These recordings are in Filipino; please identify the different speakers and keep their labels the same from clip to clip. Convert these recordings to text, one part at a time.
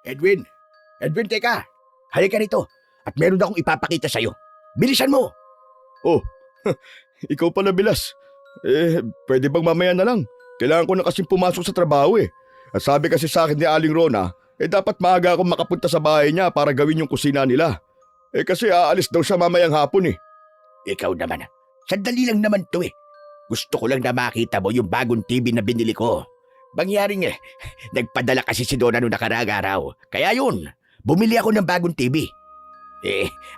Speaker 1: Edwin! Edwin, teka! Halika rito at meron akong ipapakita sa'yo. Bilisan mo!
Speaker 2: Oh, ikaw pala Bilas. Pwede bang mamaya na lang? Kailangan ko na kasing pumasok sa trabaho eh. At sabi kasi sa akin ni Aling Rona, dapat maaga akong makapunta sa bahay niya para gawin yung kusina nila. Kasi aalis daw siya mamayang hapon eh.
Speaker 1: Ikaw naman. Sandali lang naman to eh. Gusto ko lang na makita mo yung bagong TV na binili ko. Bangyaring nagpadala kasi si Donna noong nakaraang araw. Kaya yun, bumili ako ng bagong TV.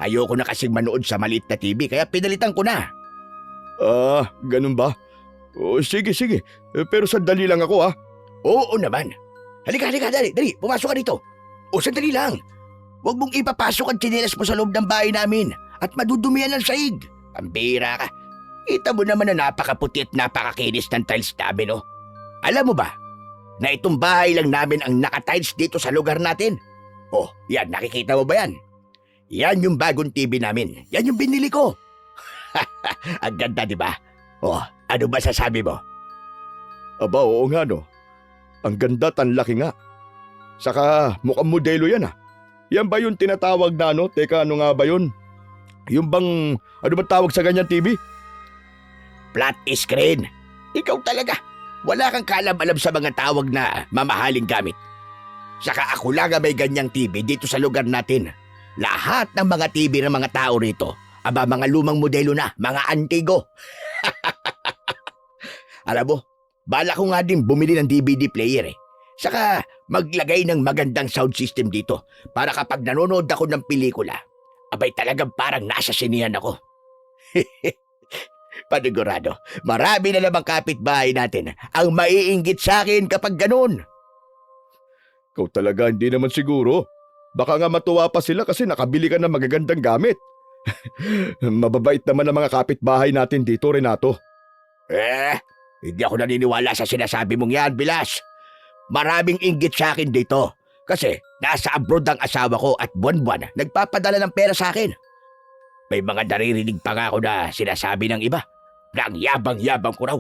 Speaker 1: Ayoko na kasing manood sa maliit na TV kaya pinalitan ko na.
Speaker 2: Ganun ba? Sige. Pero sandali lang ako ah.
Speaker 1: Oo naman. Halika, dali, pumasok ka dito. Sandali lang. Huwag mong ipapasok ang tsinelas mo sa loob ng bahay namin at madudumihan ng saig. Pambira ka. Kita mo naman na napakaputi at napakakinis ng tiles namin, oh. Alam mo ba, na itong bahay lang namin ang nakatiles dito sa lugar natin? Yan, nakikita mo ba yan? Yan yung bagong TV namin. Yan yung binili ko. Ang ganda, di ba? Ano ba sasabi mo?
Speaker 2: Aba, oo nga no. Ang ganda at ang laki nga. Saka mukhang modelo yan ah. Yan ba yung tinatawag na ano? Teka, ano nga ba yun? Yung bang, ano ba tawag sa ganyan TV?
Speaker 1: Flat screen. Ikaw talaga. Wala kang kalam-alam sa mga tawag na mamahaling gamit. Saka ako lang ang may ganyang TV dito sa lugar natin. Lahat ng mga TV ng mga tao rito, mga lumang modelo na, mga antigo. Alam mo, bala ko nga din bumili ng DVD player eh. Saka maglagay ng magandang sound system dito para kapag nanonood ako ng pelikula, talagang parang nasa sinihan ako. Panigurado, marami na namang kapitbahay natin ang maiinggit sa akin kapag ganun.
Speaker 2: Ikaw talaga hindi naman siguro. Baka nga matuwa pa sila kasi nakabili ka ng magagandang gamit. Mababait naman ang mga kapitbahay natin dito, Renato.
Speaker 1: Hindi ako naniniwala sa sinasabi mong yan, Bilas. Maraming inggit sa akin dito kasi nasa abroad ang asawa ko at buwan-buwan nagpapadala ng pera sa akin. May mga naririnig pa nga ako na sinasabi ng iba na ang yabang-yabang ko raw.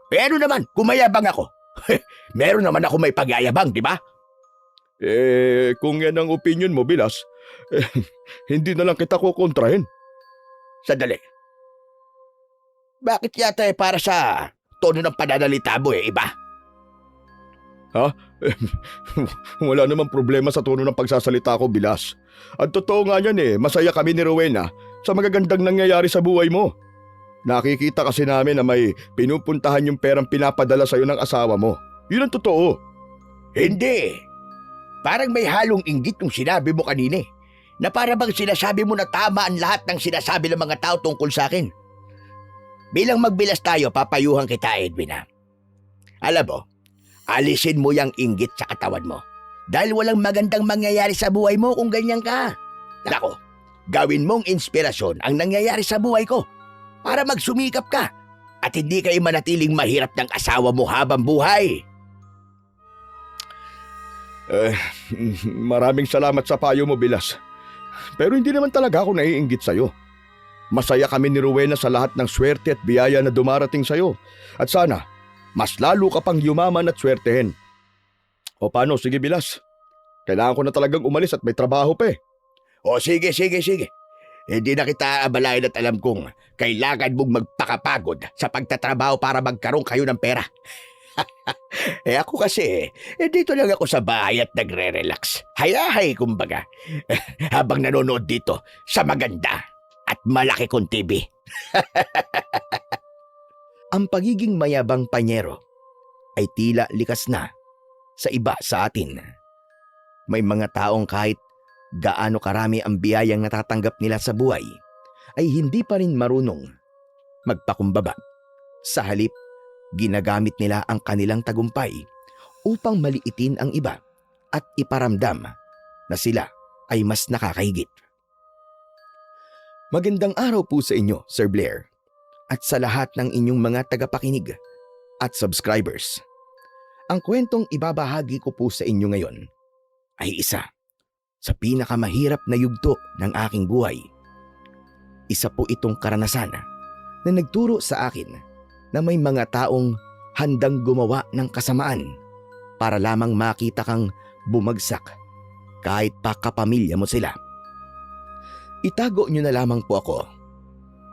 Speaker 1: Pero naman, kung mayabang ako, meron naman ako may pagyayabang, di ba?
Speaker 2: Kung yan ang opinion mo, Bilas, hindi na lang kita kukontrahin.
Speaker 1: Sandali. Bakit yata para sa tono ng pananalita mo iba?
Speaker 2: Wala namang problema sa tono ng pagsasalita ko, Bilas. At totoo nga yan masaya kami ni Rowena sa magagandang nangyayari sa buhay mo. Nakikita kasi namin na may pinupuntahan yung perang pinapadala sa'yo ng asawa mo. Yun ang totoo.
Speaker 1: Hindi. Parang may halong inggit yung sinabi mo kanina na para bang sinasabi mo na tama ang lahat ng sinasabi ng mga tao tungkol sa akin. Bilang magbilas tayo, papayuhan kita, Edwin. Alam mo, alisin mo yung inggit sa katawan mo. Dahil walang magandang mangyayari sa buhay mo kung ganyan ka. Nako, gawin mong inspirasyon ang nangyayari sa buhay ko para magsumikap ka at hindi kayo manatiling mahirap ng asawa mo habang buhay.
Speaker 2: Maraming salamat sa payo mo, Bilas. Pero hindi naman talaga ako naiinggit sa'yo. Masaya kami ni Rowena sa lahat ng swerte at biyaya na dumarating sa'yo. At sana, mas lalo ka pang yumaman at swertehin. O paano, sige Bilas. Kailangan ko na talagang umalis at may trabaho pa eh.
Speaker 1: Sige. Hindi na kita abalain at alam kong kailangan mong magpakapagod sa pagtatrabaho para magkaroon kayo ng pera. Ako kasi, dito lang ako sa bahay at nagre-relax. Hayahay kumbaga. Habang nanonood dito sa maganda at malaki kong TV. Ang pagiging mayabang panyero ay tila likas na sa iba sa atin. May mga taong kahit gaano karami ang biyayang natatanggap nila sa buhay, ay hindi pa rin marunong magpakumbaba. Sa halip, ginagamit nila ang kanilang tagumpay upang maliitin ang iba at iparamdam na sila ay mas nakakahigit. Magandang araw po sa inyo, Sir Blair, at sa lahat ng inyong mga tagapakinig at subscribers. Ang kwentong ibabahagi ko po sa inyo ngayon ay isa sa pinakamahirap na yugto ng aking buhay. Isa po itong karanasan na nagturo sa akin na may mga taong handang gumawa ng kasamaan para lamang makita kang bumagsak kahit pa kapamilya mo sila. Itago niyo na lamang po ako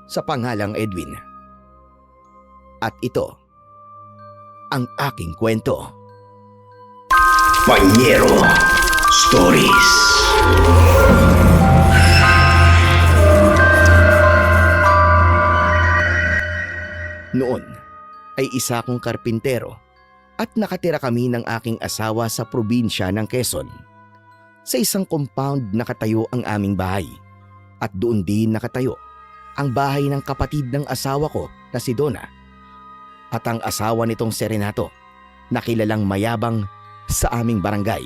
Speaker 1: sa pangalang Edwin. At ito ang aking kwento.
Speaker 3: Panyero Stories.
Speaker 1: Noon ay isa akong karpintero at nakatira kami ng aking asawa sa probinsya ng Quezon. Sa isang compound nakatayo ang aming bahay at doon din nakatayo ang bahay ng kapatid ng asawa ko na si Donna at ang asawa nitong si Renato na kilalang mayabang sa aming barangay.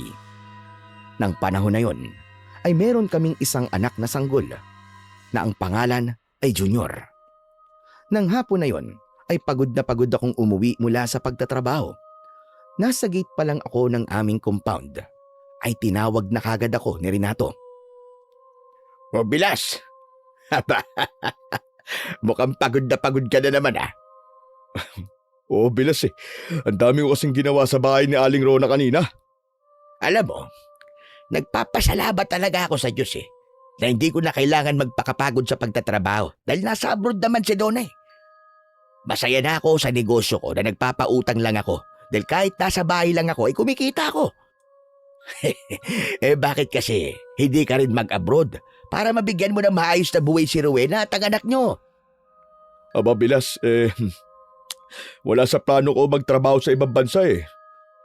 Speaker 1: Nang panahon na yon ay meron kaming isang anak na sanggol na ang pangalan ay Junior. Nang hapon na yon ay pagod na pagod akong umuwi mula sa pagtatrabaho. Nasa gate pa lang ako ng aming compound ay tinawag na kagad ako ni Renato.
Speaker 2: O Bilas! Mukhang pagod ka na naman ah. Oo, Bilas eh. Ang dami ko kasing ginawa sa bahay ni Aling Rona kanina.
Speaker 1: Alam mo, nagpapasalamat talaga ako sa Diyos na hindi ko na kailangan magpakapagod sa pagtatrabaho dahil nasa abroad naman si Donna eh. Masaya na ako sa negosyo ko na nagpapautang lang ako dahil kahit nasa bahay lang ako ay kumikita ako. Bakit kasi hindi ka rin mag-abroad para mabigyan mo ng maayos na buhay si Rowena at ang anak nyo?
Speaker 2: Aba Bilas, wala sa plano ko magtrabaho sa ibang bansa eh.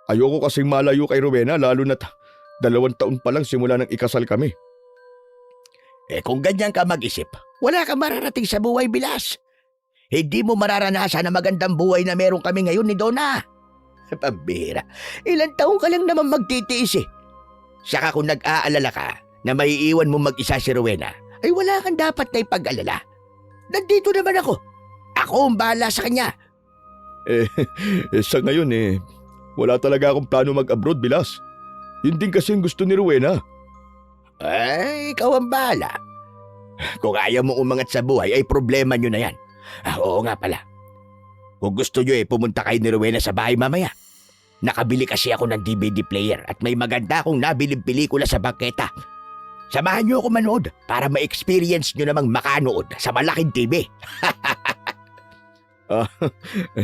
Speaker 2: Ayoko kasing malayo kay Rowena lalo na't 2 taon pa lang simula nang ikasal kami.
Speaker 1: Kung ganyan ka mag-isip, wala kang mararating sa buhay, Bilas. Hindi mo mararanasan na magandang buhay na meron kami ngayon ni Donna. Pambira, ilang taong ka lang naman magtitiis eh. Saka kung nag-aalala ka na maiiwan mo mag-isa si Rowena, ay wala kang dapat na ipag-alala. Nandito naman ako. Ako ang bahala sa kanya.
Speaker 2: Sa ngayon wala talaga akong plano mag-abroad, Bilas. Yun din kasi yung gusto ni Rowena.
Speaker 1: Ay, ikaw ang bahala. Kung ayaw mo umangat sa buhay, ay problema nyo na yan. Oo nga pala. Kung gusto nyo pumunta kayo ni Rowena sa bahay mamaya. Nakabili kasi ako ng DVD player at may maganda akong nabiling pelikula sa bangketa. Samahan nyo ako manood para ma-experience nyo namang makanood sa malaking TV.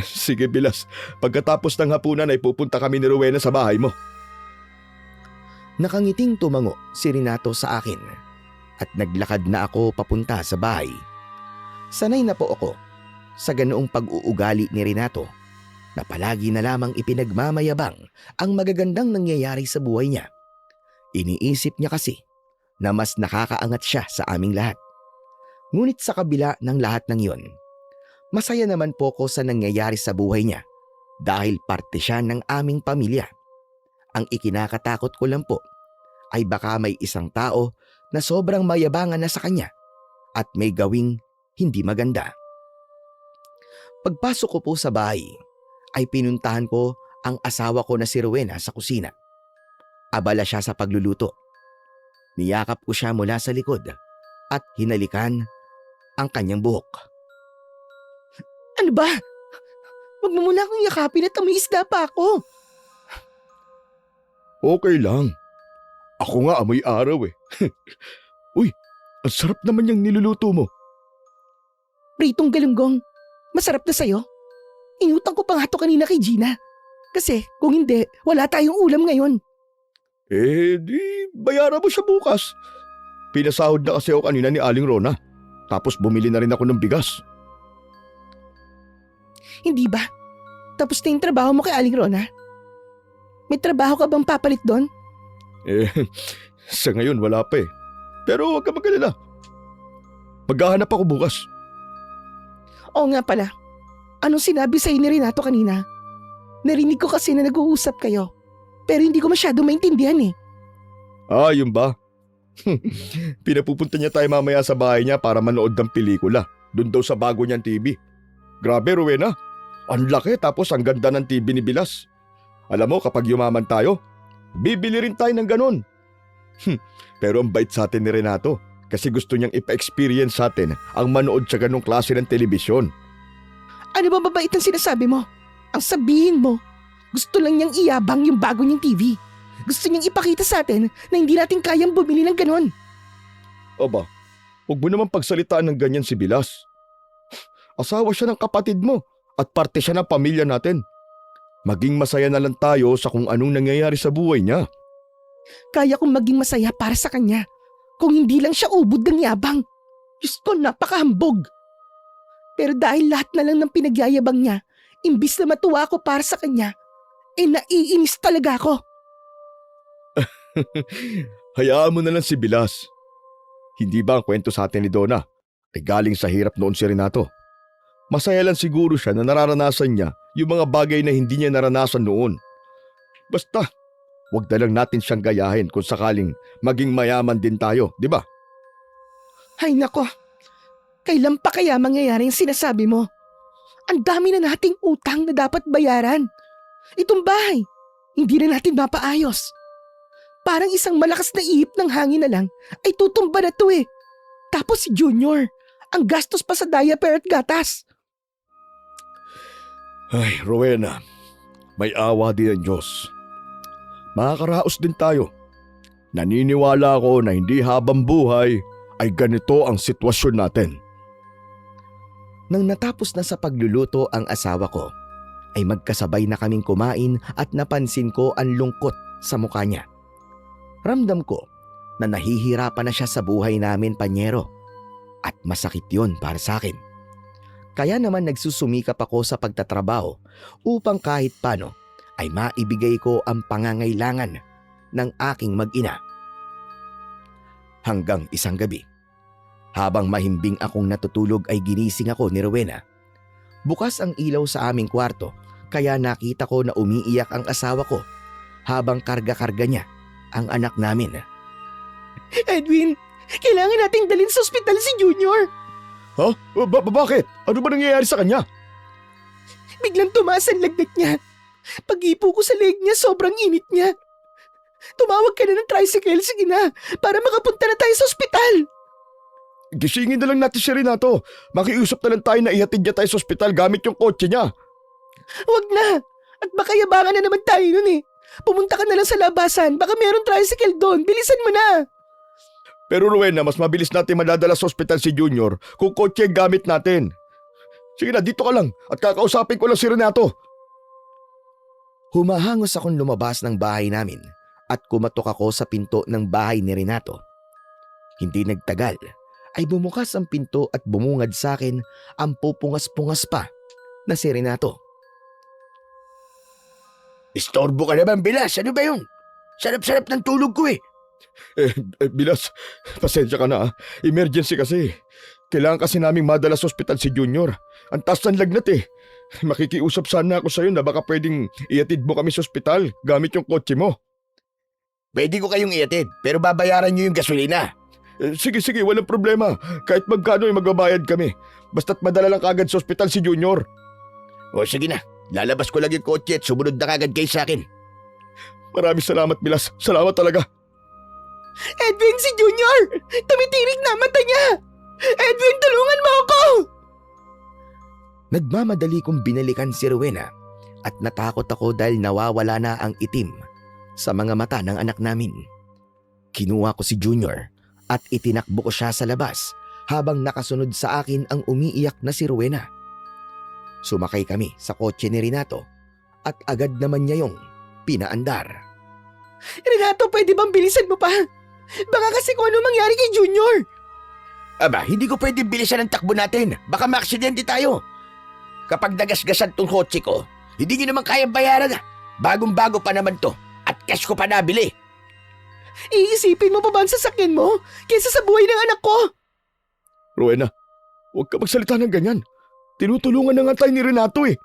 Speaker 2: Sige Bilas, pagkatapos ng hapunan ay pupunta kami ni Rowena sa bahay mo.
Speaker 1: Nakangiting tumango si Renato sa akin at naglakad na ako papunta sa bahay. Sanay na po ako sa ganoong pag-uugali ni Renato na palagi na lamang ipinagmamayabang ang magagandang nangyayari sa buhay niya. Iniisip niya kasi na mas nakakaangat siya sa aming lahat. Ngunit sa kabila ng lahat ng yon, masaya naman po ko sa nangyayari sa buhay niya dahil parte siya ng aming pamilya. Ang ikinakatakot ko lang po ay baka may isang tao na sobrang mayabangan na sa kanya at may gawing hindi maganda. Pagpasok ko po sa bahay ay pinuntahan ko ang asawa ko na si Rowena sa kusina. Abala siya sa pagluluto. Niyakap ko siya mula sa likod at hinalikan ang kanyang buhok. Ano ba? Huwag mo muna akong yakapin at umiisda pa ako.
Speaker 2: Okay lang. Ako nga amoy araw eh. Uy, ang sarap naman yung niluluto mo.
Speaker 4: Pritong galunggong, masarap na sa'yo. Inutang ko pa nga to kanina kay Gina. Kasi kung hindi, wala tayong ulam ngayon.
Speaker 2: Di bayaran mo siya bukas. Pinasahod na kasi ako kanina ni Aling Rona. Tapos bumili na rin ako ng bigas.
Speaker 4: Hindi ba? Tapos na yung trabaho mo kay Aling Rona? May trabaho ka bang papalit doon?
Speaker 2: Sa ngayon wala pa eh. Pero huwag ka mag-alala. Maghahanap ako bukas.
Speaker 4: Oo nga pala. Anong sinabi sa'yo ni Renato kanina? Narinig ko kasi na nag-uusap kayo. Pero hindi ko masyado maintindihan eh.
Speaker 2: Yun ba? Pinapupunta niya tayo mamaya sa bahay niya para manood ng pelikula. Doon daw sa bago niyang TV. Grabe Rowena. Ang laki tapos ang ganda ng TV ni Bilas. Alam mo kapag yumaman tayo, bibili rin tayo ng ganon. Pero ang bait sa atin ni Renato kasi gusto niyang ipa-experience sa atin ang manood sa ganong klase ng telebisyon.
Speaker 4: Ano ba mabait ang sinasabi mo? Ang sabihin mo, gusto lang niyang iyabang yung bago niyang TV. Gusto niyang ipakita sa atin na hindi natin kayang bumili ng ganon.
Speaker 2: Aba, huwag mo naman pagsalitaan ng ganyan si Bilas. Asawa siya ng kapatid mo at parte siya ng pamilya natin. Maging masaya na lang tayo sa kung anong nangyayari sa buhay niya.
Speaker 4: Kaya kong maging masaya para sa kanya. Kung hindi lang siya ubod ng yabang. Diyos ko, napakahambog. Pero dahil lahat na lang ng pinagyayabang niya, imbis na matuwa ako para sa kanya, naiinis talaga ako.
Speaker 2: Hayaan mo na lang si Bilas. Hindi ba ang kwento sa atin ni Donna ay galing sa hirap noon si Renato? Masaya lang siguro siya na nararanasan niya yung mga bagay na hindi niya naranasan noon. Basta, wag na lang natin siyang gayahin kung sakaling maging mayaman din tayo, di ba?
Speaker 4: Ay nako, kailan pa kaya mangyayari yung sinasabi mo? Ang dami na nating utang na dapat bayaran. Itong bahay, hindi na natin mapaayos. Parang isang malakas na ihip ng hangin na lang ay tutumba na to eh. Tapos si Junior, ang gastos pa sa diaper at gatas.
Speaker 2: Ay, Rowena, may awa din ang Diyos. Makakaraos din tayo. Naniniwala ako na hindi habang buhay ay ganito ang sitwasyon natin.
Speaker 5: Nang natapos na sa pagluluto ang asawa ko, ay magkasabay na kaming kumain at napansin ko ang lungkot sa mukha niya. Ramdam ko na nahihirapan na siya sa buhay namin, Panyero. At masakit yon para sa akin. Kaya naman nagsusumikap ako sa pagtatrabaho upang kahit paano ay maibigay ko ang pangangailangan ng aking mag-ina. Hanggang isang gabi, habang mahimbing akong natutulog ay ginising ako ni Rowena. Bukas ang ilaw sa aming kwarto kaya nakita ko na umiiyak ang asawa ko habang karga-karga niya ang anak namin.
Speaker 4: Edwin, kailangan nating dalhin sa ospital si Junior.
Speaker 2: Ha? Bakit? Ano ba nangyayari sa kanya?
Speaker 4: Biglang tumaas ang lagnat niya. Pag-ipo ko sa leg niya, sobrang init niya. Tumawag ka na ng tricycle, sige na, para makapunta na tayo sa ospital.
Speaker 2: Gisingin na lang natin si Renato. Makiusap na lang tayo na ihatid niya tayo sa ospital gamit yung kotse niya.
Speaker 4: Huwag na, at baka yabangan na naman tayo nun eh. Pumunta ka na lang sa labasan, baka meron tricycle doon, bilisan mo na.
Speaker 2: Pero Rowena, mas mabilis natin madadala sa ospital si Junior kung kotse ang gamit natin. Sige na, dito ka lang at kakausapin ko lang si Renato.
Speaker 5: Humahangos akong lumabas ng bahay namin at kumatok ako sa pinto ng bahay ni Renato. Hindi nagtagal ay bumukas ang pinto at bumungad sa akin ang pupungas-pungas pa na si Renato.
Speaker 1: Istorbo ka naman, Bilas. Ano ba yun? Sarap-sarap ng tulog ko eh.
Speaker 2: Bilas, pasensya ka na. Emergency kasi. Kailangan kasi naming madala sa ospital si Junior. Ang taas ng lagnat eh. Makikiusap sana ako sa'yo na baka pwedeng iatid mo kami sa ospital gamit yung kotse mo.
Speaker 1: Pwede ko kayong iatid, pero babayaran nyo yung gasolina.
Speaker 2: Sige, walang problema. Kahit magkano ay magbabayad kami. Basta't madala lang kagad sa ospital si Junior.
Speaker 1: O sige na, lalabas ko lang yung kotse at sumunod na kagad kayo sa akin.
Speaker 2: Maraming salamat, Bilas. Salamat talaga.
Speaker 4: Edwin, si Junior! Tumitirik na ang mata niya! Edwin, tulungan mo ako!
Speaker 5: Nagmamadali kong binalikan si Rowena at natakot ako dahil nawawala na ang itim sa mga mata ng anak namin. Kinuha ko si Junior at itinakbo ko siya sa labas habang nakasunod sa akin ang umiiyak na si Rowena. Sumakay kami sa kotse ni Renato at agad naman niya yung pinaandar.
Speaker 4: Renato, pwede bang bilisan mo pa? Baka kasi kung ano mangyari kay Junior.
Speaker 1: Aba, hindi ko pwede bilisan ang takbo natin. Baka maaksidente tayo. Kapag nagasgasan tong kotse ko, hindi nyo naman kaya bayaran. Bagong-bago pa naman to at cash ko pa nabili.
Speaker 4: Iisipin mo pa ba ang sasakyan mo kaysa sa buhay ng anak ko?
Speaker 2: Rowena, huwag ka magsalita ng ganyan. Tinutulungan na nga tayo ni Renato eh.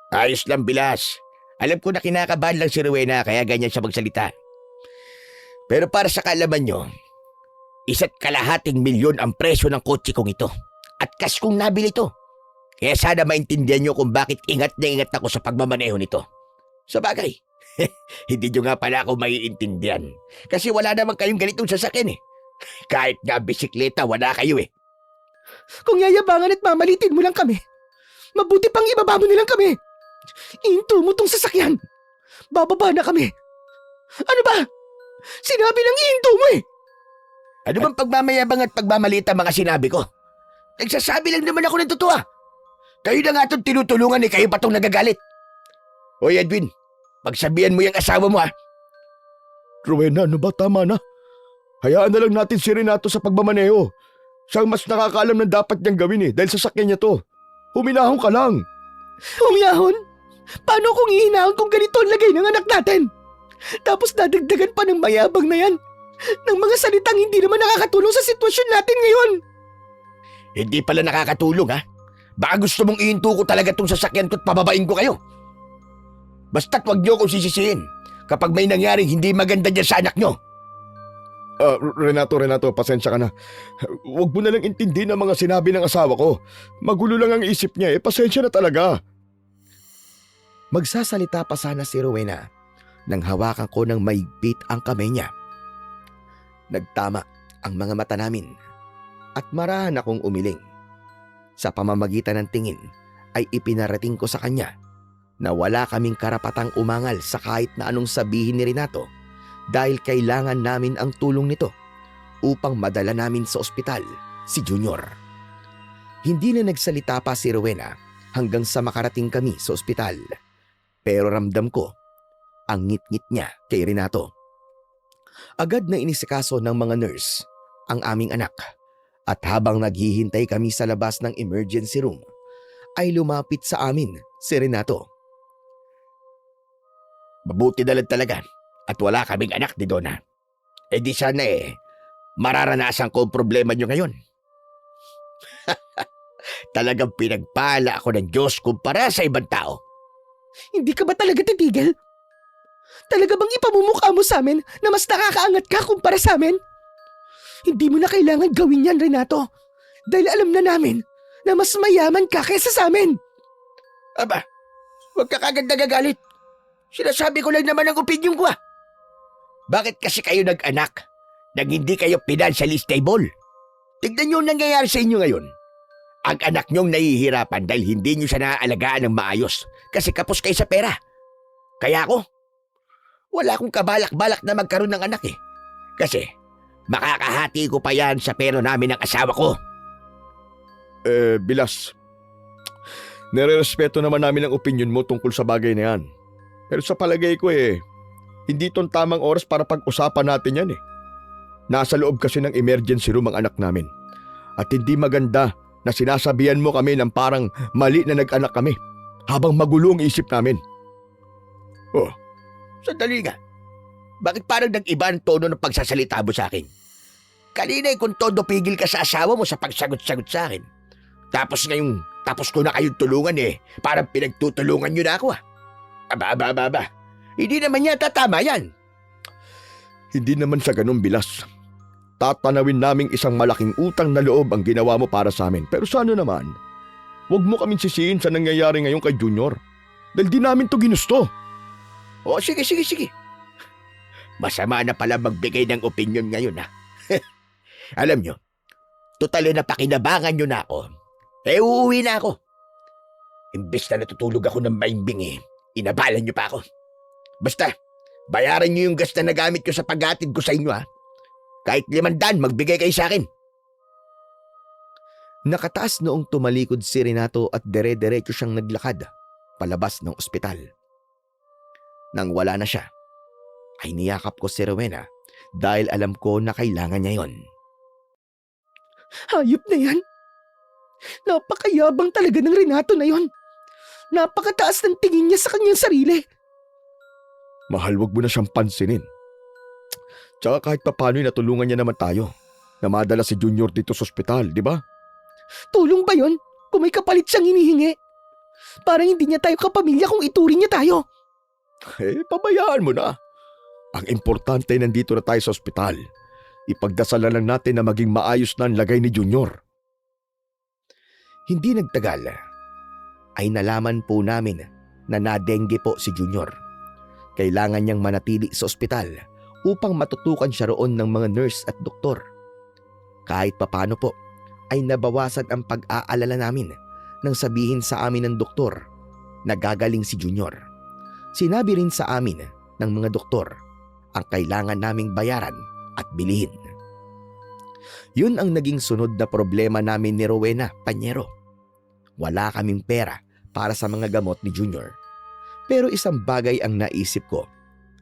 Speaker 1: Ayos lang, Bilas. Alam ko na kinakabahan lang si Rowena kaya ganyan siya magsalita. Pero para sa kaalaman nyo, 1.5 milyon ang presyo ng kotse kong ito. At cash kong nabili ito. Kaya sana maintindihan nyo kung bakit ingat na ingat ako sa pagmamaneho nito. Sa bagay, hindi nyo nga pala ako maiintindihan. Kasi wala naman kayong ganitong sasakyan eh. Kahit nga bisikleta, wala kayo eh.
Speaker 4: Kung yayabangan at mamalitin mo lang kami, mabuti pang ibaba mo nilang kami. Iinto mo tong sasakyan. Bababa na kami. Ano ba? Sinabi ng ihinto mo eh!
Speaker 1: Ano bang pagmamayabang at pagmamalita mga sinabi ko? Nagsasabi lang naman ako ng totoo. Kayo na nga itong tinutulungan kayo pa itong nagagalit. Hoy Edwin, pagsabihan mo yung asawa mo
Speaker 2: Rowena, ano ba? Tama na. Hayaan na lang natin si Renato sa pagmamaneho. Siyang mas nakakaalam ng dapat niyang gawin dahil sa sakyan niya to. Huminahon ka lang.
Speaker 4: Umiyahon? Paano kung ihinahon kung ganito ang lagay ng anak natin? Tapos dadagdagan pa ng mayabang na yan ng mga salitang hindi naman nakakatulong sa sitwasyon natin ngayon.
Speaker 1: Hindi pala nakakatulong Baka gusto mong ihinto ko talaga itong sasakyan ko at pababain ko kayo. Basta't wag niyo akong sisisihin kapag may nangyaring hindi maganda dyan sa anak niyo.
Speaker 2: Renato, pasensya ka na. Huwag mo na lang intindihin ang mga sinabi ng asawa ko. Magulo lang ang isip niya pasensya na talaga.
Speaker 5: Magsasalita pa sana si Rowena nang hawakan ko ng maigpit ang kamay niya. Nagtama ang mga mata namin at marahan akong umiling. Sa pamamagitan ng tingin ay ipinarating ko sa kanya na wala kaming karapatang umangal sa kahit na anong sabihin ni Renato dahil kailangan namin ang tulong nito upang madala namin sa ospital si Junior. Hindi na nagsalita pa si Rowena hanggang sa makarating kami sa ospital. Pero ramdam ko ang ngit-ngit niya kay Renato. Agad na inisikaso ng mga nurse ang aming anak at habang naghihintay kami sa labas ng emergency room ay lumapit sa amin si Renato.
Speaker 1: Mabuti na lang talaga at wala kaming anak ni Donna. Di sana mararanasan ko ang problema niyo ngayon. Talagang pinagpala ako ng Diyos kumpara sa ibang tao.
Speaker 4: Hindi ka ba talaga titigil? Talaga bang ipamumukha mo sa amin na mas nakakaangat ka kumpara sa amin? Hindi mo na kailangan gawin yan, Renato. Dahil alam na namin na mas mayaman ka kaysa sa amin.
Speaker 1: Aba, huwag ka kagad nagagalit. Sinasabi ko lang naman ang opinion ko Bakit kasi kayo nag-anak nang hindi kayo financially stable? Tignan niyo ang nangyayari sa inyo ngayon. Ang anak niyong nahihirapan dahil hindi niyo siya naaalagaan ng maayos kasi kapos kayo sa pera. Kaya ako, wala akong kabalak-balak na magkaroon ng anak Kasi makakahati ko pa yan sa pera namin ng asawa ko.
Speaker 2: Bilas, nire-respeto naman namin ang opinion mo tungkol sa bagay na yan. Pero sa palagay ko hindi itong tamang oras para pag-usapan natin yan Nasa loob kasi ng emergency room ang anak namin. At hindi maganda na sinasabihan mo kami ng parang mali na nag-anak kami habang magulo ang isip namin.
Speaker 1: Sandali nga. Bakit parang nag-iba ang tono ng pagsasalita mo sa akin? Kanina kung todo pigil ka sa asawa mo sa pagsagot-sagot sa akin. Tapos ngayong tapos ko na kayong tulungan parang pinagtutulungan nyo na ako Aba. Hindi naman yata tama yan.
Speaker 2: Hindi naman sa ganun, Bilas. Tatanawin naming isang malaking utang na loob ang ginawa mo para sa amin. Pero sana naman, huwag mo kaming sisihin sa nangyayari ngayon kay Junior. Dahil di namin to ginusto.
Speaker 1: Sige. Masama na pala magbigay ng opinion ngayon Alam nyo, total na pakinabangan nyo na ako. Uuwi na ako. Imbes na natutulog ako ng maimbing inabalan nyo pa ako. Basta, bayaran nyo yung gas na nagamit ko sa paghatid ko sa inyo Kahit 500 magbigay kayo sa akin.
Speaker 5: Nakataas noong tumalikod si Renato at dere-derecho siyang naglakad palabas ng ospital. Nang wala na siya, ay niyakap ko si Rowena dahil alam ko na kailangan niya yon.
Speaker 4: Hayop na yan. Napakayabang talaga ng Renato na yon. Napakataas ng tingin niya sa kanyang sarili.
Speaker 2: Mahal, wag mo na siyang pansinin. Tsaka kahit papano'y natulungan niya naman tayo na madala si Junior dito sa ospital, di ba?
Speaker 4: Tulong ba yon kung may kapalit siyang hinihingi? Parang hindi niya tayo kapamilya kung ituring niya tayo.
Speaker 2: Pabayaan mo na. Ang importante nandito na tayo sa ospital. Ipagdasalan lang natin na maging maayos na ang lagay ni Junior.
Speaker 5: Hindi nagtagal ay nalaman po namin na nadengge po si Junior. Kailangan niyang manatili sa ospital upang matutukan siya roon ng mga nurse at doktor. Kahit papano po ay nabawasan ang pag-aalala namin nang sabihin sa amin ng doktor na gagaling si Junior. Sinabi rin sa amin ng mga doktor ang kailangan naming bayaran at bilhin. Yun ang naging sunod na problema namin ni Rowena, Panyero. Wala kaming pera para sa mga gamot ni Junior. Pero isang bagay ang naisip ko.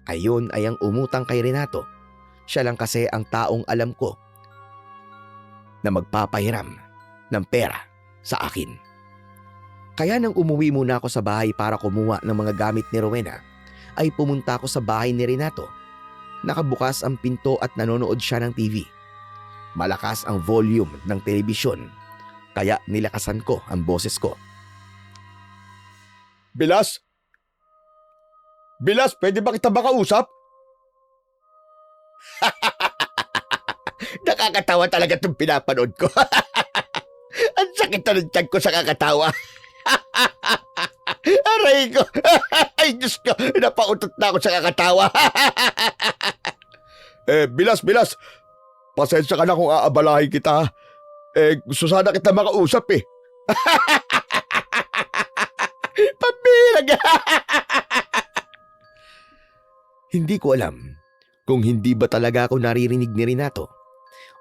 Speaker 5: Ayun ay ang umutang kay Renato. Siya lang kasi ang taong alam ko na magpapahiram ng pera sa akin. Kaya nang umuwi muna ako sa bahay para kumuha ng mga gamit ni Rowena, ay pumunta ako sa bahay ni Renato. Nakabukas ang pinto at nanonood siya ng TV. Malakas ang volume ng telebisyon, kaya nilakasan ko ang boses ko.
Speaker 2: Bilas? Bilas, pwede ba kita makausap?
Speaker 1: Nakakatawa talaga itong pinapanood ko. Ang sakit na ng tiyan ko sa kakatawa. Aray ko. Ay, Diyos ko. Napautot na ako sa kakatawa.
Speaker 2: Bilas. Pasensya ka na kung aabalahin kita. Gusto sana kita makausap eh.
Speaker 1: Pabilag.
Speaker 5: Hindi ko alam kung hindi ba talaga ako naririnig ni Renato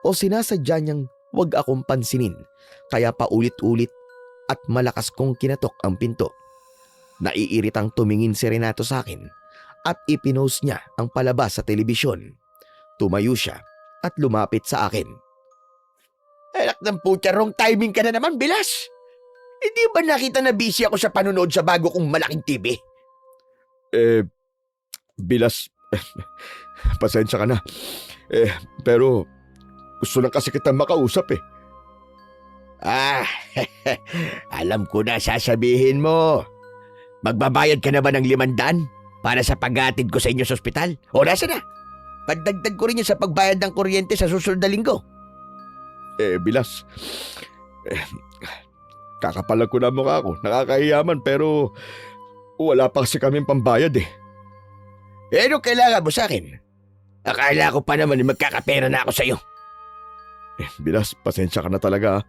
Speaker 5: o sinasadya niyang wag akong pansinin kaya paulit-ulit at malakas kong kinatok ang pinto. Naiiritang tumingin si Renato sa akin at ipinost niya ang palabas sa telebisyon. Tumayo siya at lumapit sa akin.
Speaker 1: Anak ng putya, wrong timing ka na naman, Bilas. Hindi ba nakita na busy ako sa panonood sa bago kong malaking TV?
Speaker 2: Bilas, pasensya ka na. Pero gusto lang kasi kita makausap eh.
Speaker 1: Alam ko na sasabihin mo. Magbabayad ka na ba ng 500 para sa paghatid ko sa inyo sa ospital? O nasa na? Padagdag ko rin yun sa pagbayad ng kuryente sa susunod na linggo.
Speaker 2: Bilas, kakapalag ko na mukha ko. Nakakahiyaman pero wala pa kasi kaming pambayad eh.
Speaker 1: Ano kailangan mo sa akin? Akala ko pa naman magkakapera na ako sa iyo.
Speaker 2: Bilas, pasensya ka na talaga.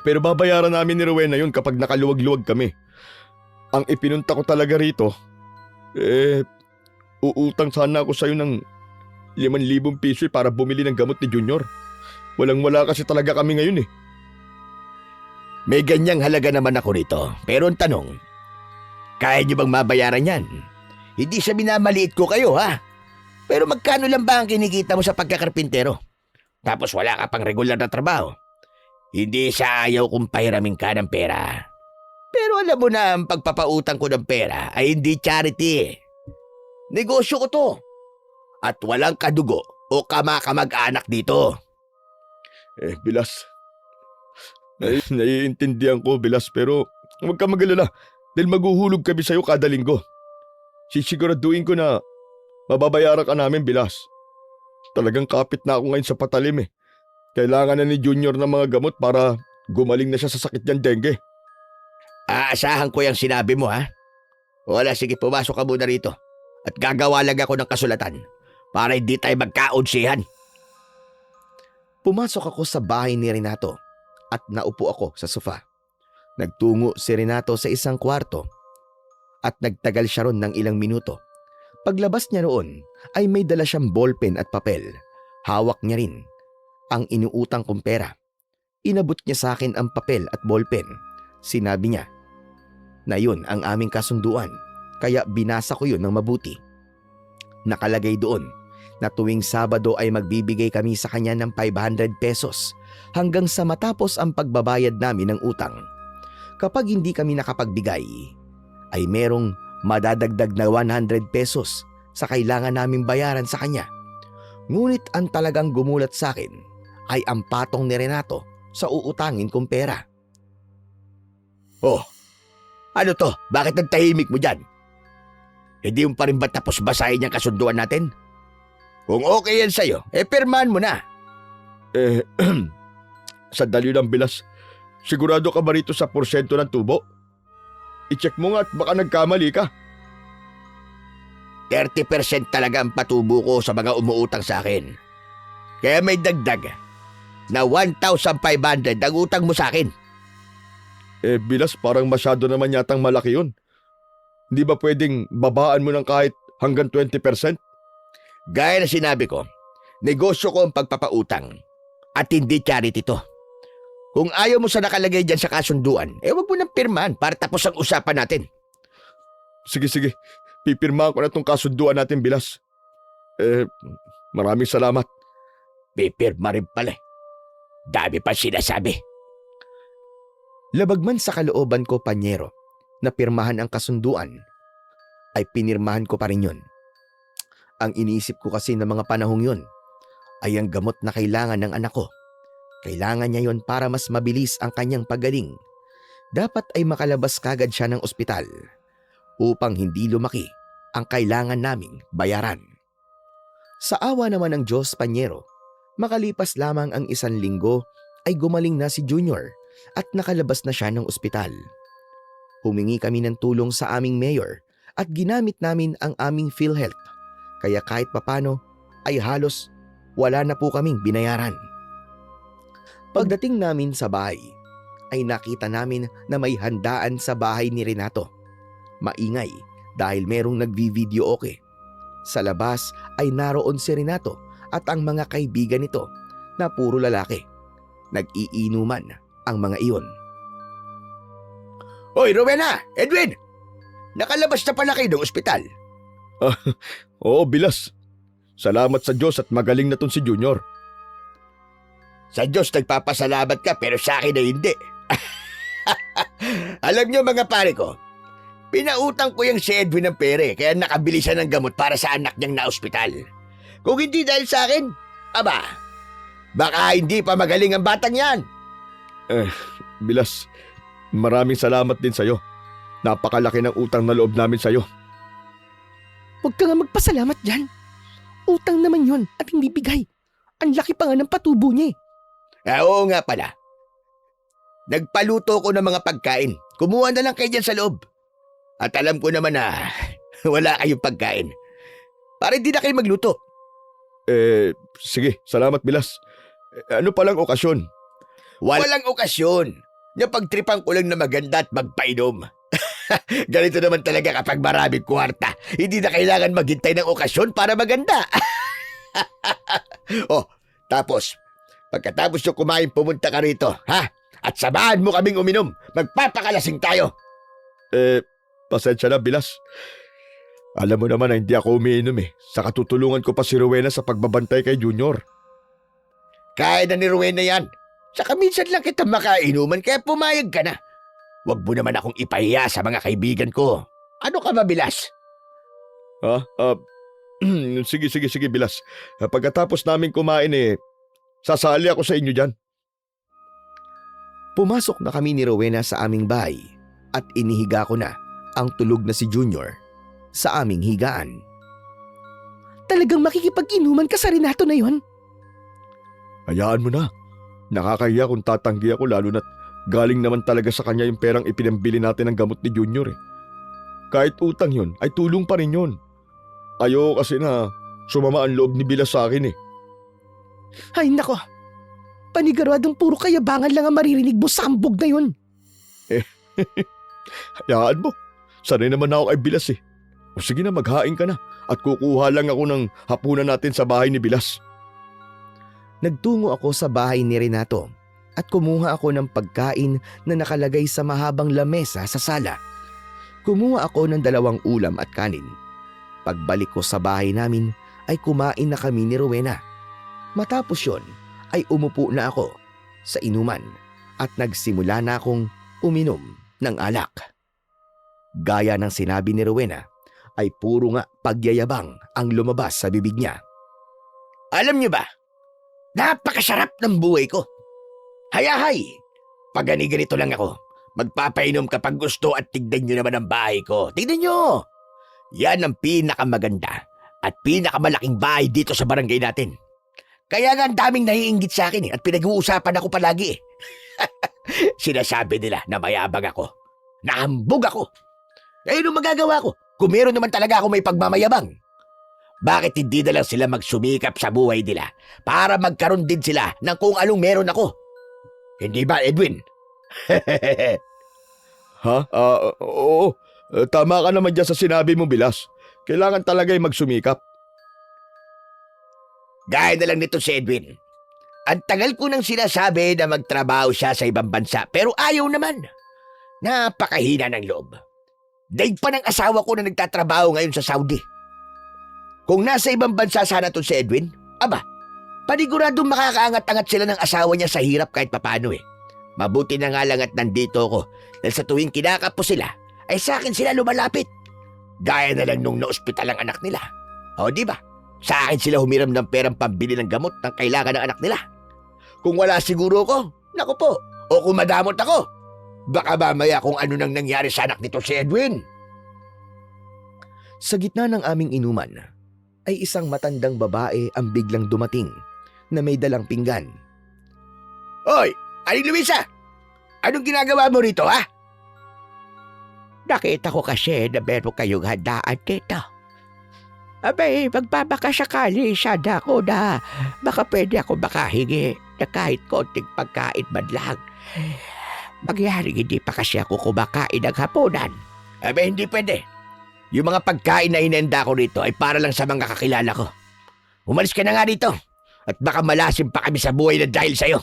Speaker 2: Pero babayaran namin ni Rowena yun kapag nakaluwag-luwag kami. Ang ipinunta ko talaga rito, uutang sana ako sa'yo ng 5,000 piso para bumili ng gamot ni Junior. Walang-wala kasi talaga kami ngayon eh.
Speaker 1: May ganyang halaga naman ako rito. Pero ang tanong, kaya niyo bang mabayaran yan? Hindi sa minamaliit ko kayo ha. Pero magkano lang ba ang kinikita mo sa pagkakarpintero? Tapos wala ka pang regular na trabaho. Hindi sa ayaw kong pahiramin ka ng pera. Pero alam mo na ang pagpapautang ko ng pera ay hindi charity. Negosyo ko to. At walang kadugo o kamakamag-anak dito.
Speaker 2: Bilas, naiintindihan ko, Bilas, pero huwag ka mag-alala dahil maghuhulog kami sa'yo kada linggo. Sisiguraduhin ko na mababayaran ka namin, Bilas. Talagang kapit na ako ngayon sa patalim eh. Kailangan na ni Junior ng mga gamot para gumaling na siya sa sakit niyang dengue.
Speaker 1: Aasahan ko yung sinabi mo ha. Wala, sige, pumasok ka muna rito. At gagawa lang ako ng kasulatan para hindi tayo magkaunsihan.
Speaker 5: Pumasok ako sa bahay ni Renato at naupo ako sa sofa. Nagtungo si Renato sa isang kwarto at nagtagal siya ron ng ilang minuto. Paglabas niya roon ay may dala siyang ballpen at papel. Hawak niya rin ang inuutang kong pera. Inabot niya sa akin ang papel at ballpen. Sinabi niya na yun ang aming kasunduan, kaya binasa ko yun ng mabuti. Nakalagay doon na tuwing Sabado ay magbibigay kami sa kanya ng 500 pesos hanggang sa matapos ang pagbabayad namin ng utang. Kapag hindi kami nakapagbigay, ay merong madadagdag na 100 pesos sa kailangan naming bayaran sa kanya. Ngunit ang talagang gumulat sa akin ay ang patong ni Renato sa uutangin kong pera.
Speaker 1: Oh, ano to? Bakit nagtahimik mo dyan? Hindi mo pa rin ba tapos basahin yung kasunduan natin? Kung okay yan sa'yo, pirmahan mo na.
Speaker 2: Sandali lang, Bilas. Sigurado ka ba rito sa porsyento ng tubo? I-check mo nga at baka nagkamali ka.
Speaker 1: 30% talaga ang patubo ko sa mga umuutang sa akin. Kaya may dagdag na 1,500 ang utang mo sa akin.
Speaker 2: Bilas, parang masyado naman yatang malaki yun. Hindi ba pwedeng babaan mo ng kahit hanggang 20%?
Speaker 1: Gaya na sinabi ko, negosyo ko ang pagpapautang at hindi charity to. Kung ayaw mo sa nakalagay dyan sa kasunduan, wag mo nang pirmahan para tapos ang usapan natin.
Speaker 2: Sige. Pipirmahan ko na tong kasunduan natin, Bilas. Maraming salamat.
Speaker 1: Pipirma rin pala. Dami pa sinasabi.
Speaker 5: Labag man sa kalooban ko, Panyero, na pirmahan ang kasunduan, ay pinirmahan ko pa rin yun. Ang iniisip ko kasi ng mga panahong yun ay ang gamot na kailangan ng anak ko. Kailangan niya yon para mas mabilis ang kanyang paggaling. Dapat ay makalabas kagad siya ng ospital upang hindi lumaki ang kailangan naming bayaran. Sa awa naman ng Diyos, Panyero, makalipas lamang ang 1 linggo ay gumaling na si Junior at nakalabas na siya ng ospital. Humingi kami ng tulong sa aming mayor at ginamit namin ang aming PhilHealth, kaya kahit papano ay halos wala na po kaming binayaran. Pagdating namin sa bahay, ay nakita namin na may handaan sa bahay ni Renato. Maingay dahil merong nagvi-video okay. Sa labas ay naroon si Renato at ang mga kaibigan nito na puro lalaki. Nag-iinuman ang mga iyon.
Speaker 1: Hoy, Rowena! Edwin! Nakalabas na pala kayo ng ospital.
Speaker 2: Oo, Bilas. Salamat sa Diyos at magaling na ton si Junior.
Speaker 1: Sa Diyos nagpapasalamat ka pero sa akin ay hindi. Alam niyo mga pare ko, pinautang ko yung si Edwin ng pere kaya nakabili siya ng gamot para sa anak niyang na-ospital. Kung hindi dahil sa akin, aba, baka hindi pa magaling ang batang yan.
Speaker 2: Bilas, maraming salamat din sa'yo. Napakalaki ng utang na loob namin sa'yo.
Speaker 4: Huwag ka nga magpasalamat dyan. Utang naman yon at hindi bigay. Ang laki pa nga ng patubo niya eh.
Speaker 1: Oo nga pala. Nagpaluto ko ng mga pagkain. Kumuha na lang kayo dyan sa loob. At alam ko naman na wala kayong pagkain. Para hindi na kayo magluto.
Speaker 2: Sige, salamat Bilas. Ano palang okasyon?
Speaker 1: Walang okasyon. Napagtripan ko lang na maganda at magpainom. Ganito naman talaga kapag maraming kwarta. Hindi na kailangan maghintay ng okasyon para maganda. Oh, tapos, pagkatapos yung kumain, pumunta ka rito, ha? At samahan mo kaming uminom. Magpapakalasing tayo.
Speaker 2: Pasensya na Bilas. Alam mo naman na hindi ako umiinom eh. Sa katutulungan ko pa si Rowena sa pagbabantay kay Junior.
Speaker 1: Kaya na ni Rowena yan. Saka minsan lang kita makainuman kaya pumayag ka na. Huwag mo naman akong ipahiya sa mga kaibigan ko. Ano ka ba, Bilas?
Speaker 2: Sige Bilas. Pagkatapos namin kumain sasali ako sa inyo dyan.
Speaker 5: Pumasok na kami ni Rowena sa aming bahay at inihiga ko na ang tulog na si Junior sa aming higaan.
Speaker 4: Talagang makikipag-inuman ka sa Renato na yon?
Speaker 2: Hayaan mo na. Nakakahiya kung tatanggi ako lalo na't galing naman talaga sa kanya yung perang ipinambili natin ng gamot ni Junior eh. Kahit utang yun, ay tulong pa rin yun. Ayoko kasi na sumama ang loob ni Bilas sa akin eh.
Speaker 4: Ay nako, paniguradong puro kayabangan lang ang maririnig mo sa ambog na yun.
Speaker 2: Hayaan mo. Sanay naman ako kay Bilas eh. O sige na, maghain ka na at kukuha lang ako ng hapunan natin sa bahay ni Bilas.
Speaker 5: Nagtungo ako sa bahay ni Renato at kumuha ako ng pagkain na nakalagay sa mahabang lamesa sa sala. Kumuha ako ng 2 ulam at kanin. Pagbalik ko sa bahay namin ay kumain na kami ni Rowena. Matapos yon ay umupo na ako sa inuman at nagsimula na akong uminom ng alak. Gaya ng sinabi ni Rowena ay puro nga pagyayabang ang lumabas sa bibig niya.
Speaker 1: Alam niyo ba, napakasarap ng buhay ko. Hayahay, pag ganito lang ako, magpapainom kapag gusto at tignan nyo naman ang bahay ko. Tignan nyo! Yan ang pinakamaganda at pinakamalaking bahay dito sa barangay natin. Kaya nga ang daming naiinggit sa akin at pinag-uusapan ako palagi. Sinasabi nila na mayabang ako. Nahambog ako. Ano magagawa ko? Kung meron naman talaga ako may pagmamayabang. Bakit hindi na lang sila magsumikap sa buhay nila para magkaroon din sila ng kung anong meron ako? Hindi ba, Edwin?
Speaker 2: Ha? Oo. Tama ka naman dyan sa sinabi mo, Bilas. Kailangan talaga magsumikap.
Speaker 1: Gaya na lang nito si Edwin. Ang tagal ko nang sinasabi na magtrabaho siya sa ibang bansa pero ayaw naman. Napakahina ng loob. Daig pa ng asawa ko na nagtatrabaho ngayon sa Saudi. Kung nasa ibang bansa sana to si Edwin, aba, paniguradong makakaangat-angat sila ng asawa niya sa hirap kahit papano eh. Mabuti na nga lang at nandito ako dahil sa tuwing kinakapo sila, ay sa akin sila lumalapit. Gaya na lang nung na-ospital ang anak nila. O di ba? Sa akin sila humiram ng perang pambili ng gamot ng kailangan ng anak nila. Kung wala siguro ko, naku po, o kung madamot ako, baka mamaya kung ano nang nangyari sa anak nito si Edwin.
Speaker 5: Sa gitna ng aming inuman, ay isang matandang babae ang biglang dumating na may dalang pinggan.
Speaker 1: Hoy, Aling Luisa! Anong ginagawa mo rito, ha? Nakita ko kasi na meron kayong handaan dito. Abay, magbabakasakali sana ako na baka pwede ako makahingi na kahit konting pagkain man lang. Mangyaring hindi pa kasi ako kumakain ng hapunan. Abay, hindi pwede. Yung mga pagkain na inenda ko rito ay para lang sa mga kakilala ko. Umalis ka na nga dito at baka malasim pa kami sa buhay na dahil sa'yo.